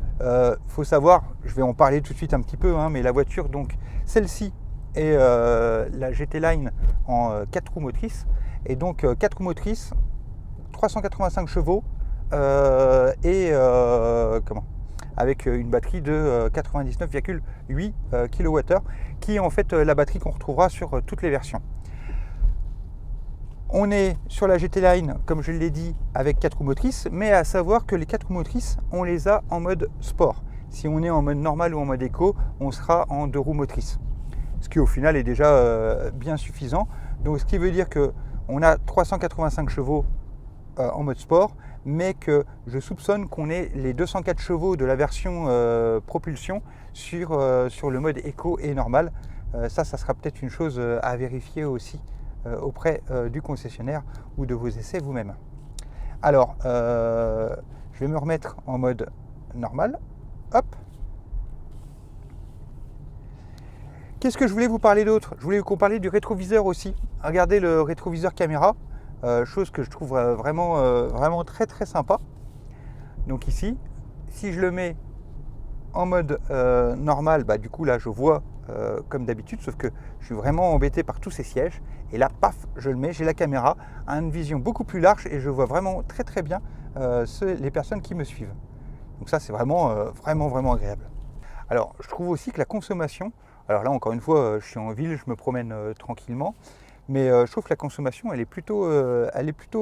faut savoir, je vais en parler tout de suite un petit peu, mais la voiture, donc celle-ci est la GT Line en 4 roues motrices, et donc 4 roues motrices, 385 chevaux avec une batterie de 99,8 kWh qui est en fait la batterie qu'on retrouvera sur toutes les versions. On est sur la GT Line, comme je l'ai dit, avec 4 roues motrices, mais à savoir que les 4 roues motrices, on les a en mode sport. Si on est en mode normal ou en mode éco, on sera en 2 roues motrices, ce qui au final est déjà bien suffisant. Donc ce qui veut dire qu'on a 385 chevaux en mode sport, mais que je soupçonne qu'on ait les 204 chevaux de la version propulsion sur le mode éco et normal. Ça sera peut-être une chose à vérifier aussi auprès du concessionnaire ou de vos essais vous-même. Alors, je vais me remettre en mode normal. Hop. Qu'est-ce que je voulais vous parler d'autre? Je voulais vous parler du rétroviseur aussi. Regardez le rétroviseur caméra, chose que je trouve vraiment très très sympa. Donc ici, si je le mets en mode normal, du coup là je vois comme d'habitude, sauf que je suis vraiment embêté par tous ces sièges. Et là, paf, je le mets, j'ai la caméra à une vision beaucoup plus large et je vois vraiment très très bien les personnes qui me suivent. Donc ça, c'est vraiment agréable. Alors, je trouve aussi que la consommation, alors là encore une fois, je suis en ville, je me promène tranquillement, mais je trouve que la consommation, elle est plutôt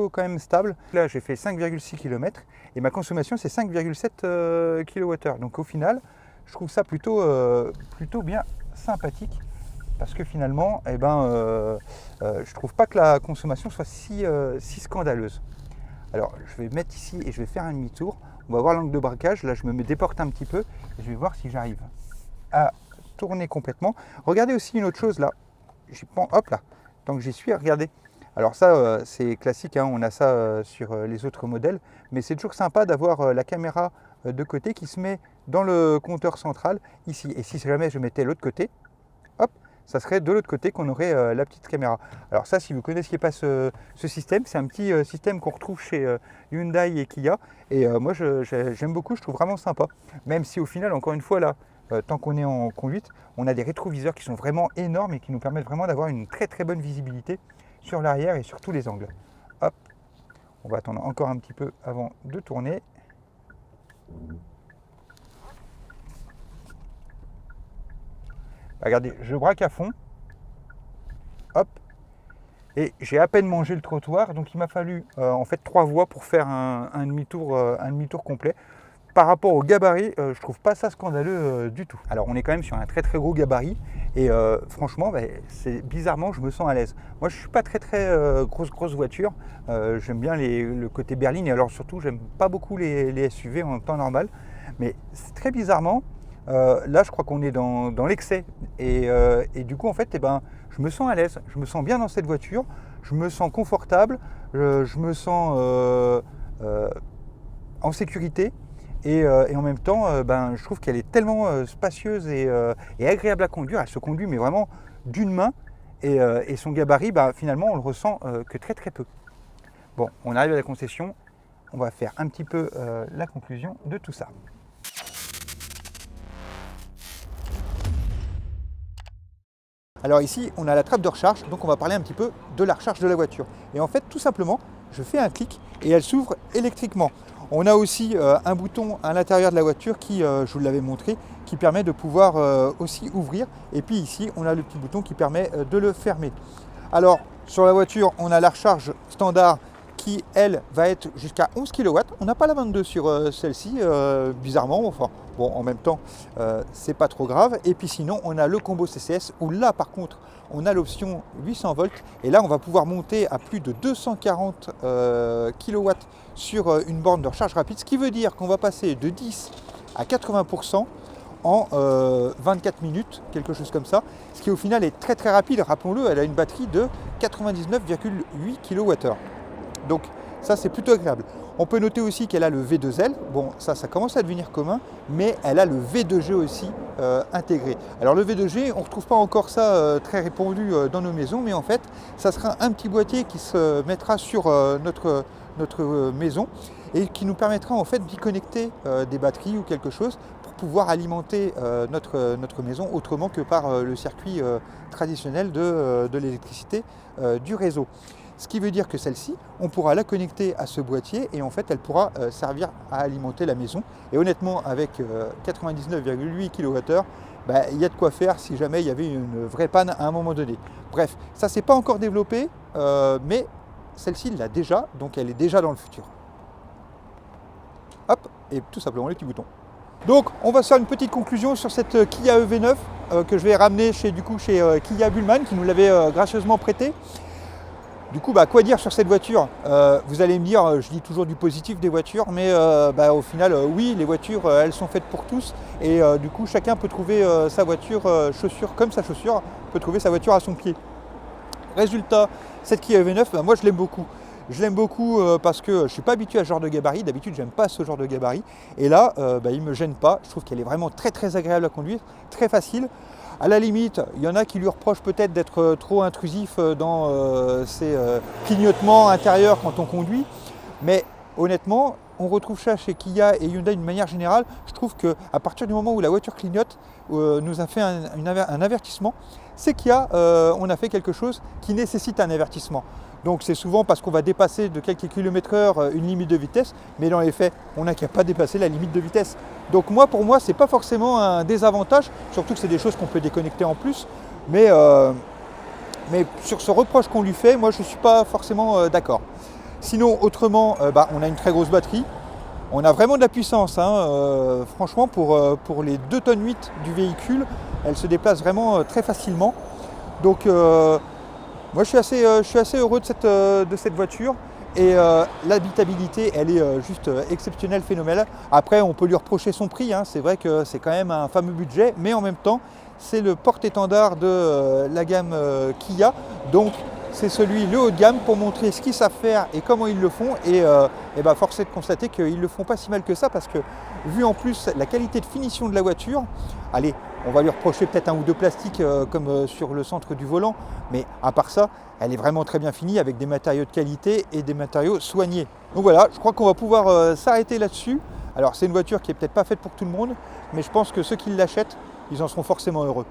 quand même stable. Là, j'ai fait 5,6 km et ma consommation, c'est 5,7 kWh. Donc au final, je trouve ça plutôt bien sympathique. Parce que finalement, je trouve pas que la consommation soit si scandaleuse. Alors, je vais mettre ici et je vais faire un demi-tour. On va voir l'angle de braquage. Là, je me déporte un petit peu et je vais voir si j'arrive à tourner complètement. Regardez aussi une autre chose là. J'y prends, hop là, tant que j'y suis, regardez. Alors ça, c'est classique, on a ça sur les autres modèles, mais c'est toujours sympa d'avoir la caméra de côté qui se met dans le compteur central ici. Et si jamais je mettais l'autre côté, hop, ça serait de l'autre côté qu'on aurait la petite caméra. Alors ça, si vous ne connaissiez pas ce système, c'est un petit système qu'on retrouve chez Hyundai et Kia. Et moi, j'aime beaucoup, je trouve vraiment sympa. Même si au final, encore une fois, là, tant qu'on est en conduite, on a des rétroviseurs qui sont vraiment énormes et qui nous permettent vraiment d'avoir une très très bonne visibilité sur l'arrière et sur tous les angles. Hop, on va attendre encore un petit peu avant de tourner. Regardez, je braque à fond. Hop. Et j'ai à peine mangé le trottoir, donc il m'a fallu en fait 3 voies pour faire un demi-tour complet. Par rapport au gabarit, je trouve pas ça scandaleux du tout. Alors on est quand même sur un très très gros gabarit et franchement, bizarrement, je me sens à l'aise. Moi, je suis pas très grosse voiture. J'aime bien le côté berline et alors surtout, j'aime pas beaucoup les SUV en temps normal. Mais très bizarrement, là, je crois qu'on est dans l'excès et du coup, en fait, je me sens à l'aise. Je me sens bien dans cette voiture. Je me sens confortable. Je me sens en sécurité. Et en même temps, je trouve qu'elle est tellement spacieuse et agréable à conduire. Elle se conduit mais vraiment d'une main. Et son gabarit, finalement, on le ressent que très très peu. Bon, on arrive à la concession. On va faire un petit peu la conclusion de tout ça. Alors ici, on a la trappe de recharge. Donc on va parler un petit peu de la recharge de la voiture. Et en fait, tout simplement, je fais un clic et elle s'ouvre électriquement. On a aussi un bouton à l'intérieur de la voiture qui, je vous l'avais montré, qui permet de pouvoir aussi ouvrir. Et puis ici, on a le petit bouton qui permet de le fermer. Alors, sur la voiture, on a la recharge standard qui, elle, va être jusqu'à 11 kW. On n'a pas la 22 sur celle-ci, bizarrement. Enfin, bon, en même temps, c'est pas trop grave. Et puis sinon, on a le combo CCS où là, par contre, on a l'option 800 volts. Et là, on va pouvoir monter à plus de 240 kW sur une borne de recharge rapide. Ce qui veut dire qu'on va passer de 10 à 80% en 24 minutes, quelque chose comme ça, ce qui au final est très très rapide. Rappelons-le, elle a une batterie de 99,8 kWh. Donc ça c'est plutôt agréable. On peut noter aussi qu'elle a le V2L, bon ça commence à devenir commun, mais elle a le V2G aussi intégré. Alors le V2G, on ne retrouve pas encore ça très répandu dans nos maisons, mais en fait ça sera un petit boîtier qui se mettra sur notre maison et qui nous permettra en fait d'y connecter des batteries ou quelque chose pour pouvoir alimenter notre maison autrement que par le circuit traditionnel de l'électricité du réseau. Ce qui veut dire que celle-ci, on pourra la connecter à ce boîtier et en fait elle pourra servir à alimenter la maison. Et honnêtement, avec 99,8 kWh, il y a de quoi faire si jamais il y avait une vraie panne à un moment donné. Bref, ça c'est pas encore développé, mais celle-ci l'a déjà, donc elle est déjà dans le futur. Hop, et tout simplement les petits boutons. Donc on va faire une petite conclusion sur cette Kia EV9 que je vais ramener chez Kia Bullman qui nous l'avait gracieusement prêté. Du coup, quoi dire sur cette voiture? Vous allez me dire, je dis toujours du positif des voitures, mais au final, oui, les voitures, elles sont faites pour tous. Et du coup, chacun peut trouver sa voiture, chaussure comme sa chaussure, peut trouver sa voiture à son pied. Résultat, cette Kia EV9, moi je l'aime beaucoup. Je l'aime beaucoup parce que je ne suis pas habitué à ce genre de gabarit. D'habitude, j'aime pas ce genre de gabarit. Et là, il ne me gêne pas. Je trouve qu'elle est vraiment très très agréable à conduire, très facile. À la limite, il y en a qui lui reprochent peut-être d'être trop intrusif dans ses clignotements intérieurs quand on conduit. Mais honnêtement, on retrouve ça chez Kia et Hyundai d'une manière générale. Je trouve qu'à partir du moment où la voiture clignote, nous a fait un avertissement, c'est qu'on a fait quelque chose qui nécessite un avertissement. Donc c'est souvent parce qu'on va dépasser de quelques km/h une limite de vitesse, mais dans les faits, on n'a qu'à pas dépasser la limite de vitesse. Donc pour moi, c'est pas forcément un désavantage, surtout que c'est des choses qu'on peut déconnecter en plus. Mais sur ce reproche qu'on lui fait, moi je ne suis pas forcément d'accord. Sinon, autrement, on a une très grosse batterie. On a vraiment de la puissance, hein. Franchement, pour les 2,8 tonnes du véhicule, elle se déplace vraiment très facilement. Donc moi je suis assez heureux de cette voiture et l'habitabilité elle est juste exceptionnelle, phénoménale. Après on peut lui reprocher son prix, hein. C'est vrai que c'est quand même un fameux budget, mais en même temps c'est le porte-étendard de la gamme Kia, donc c'est le haut de gamme pour montrer ce qu'ils savent faire et comment ils le font. Et force est de constater qu'ils ne le font pas si mal que ça, parce que vu en plus la qualité de finition de la voiture, allez, on va lui reprocher peut-être un ou deux plastiques comme sur le centre du volant, mais à part ça, elle est vraiment très bien finie avec des matériaux de qualité et des matériaux soignés. Donc voilà, je crois qu'on va pouvoir s'arrêter là-dessus. Alors c'est une voiture qui n'est peut-être pas faite pour tout le monde, mais je pense que ceux qui l'achètent, ils en seront forcément heureux.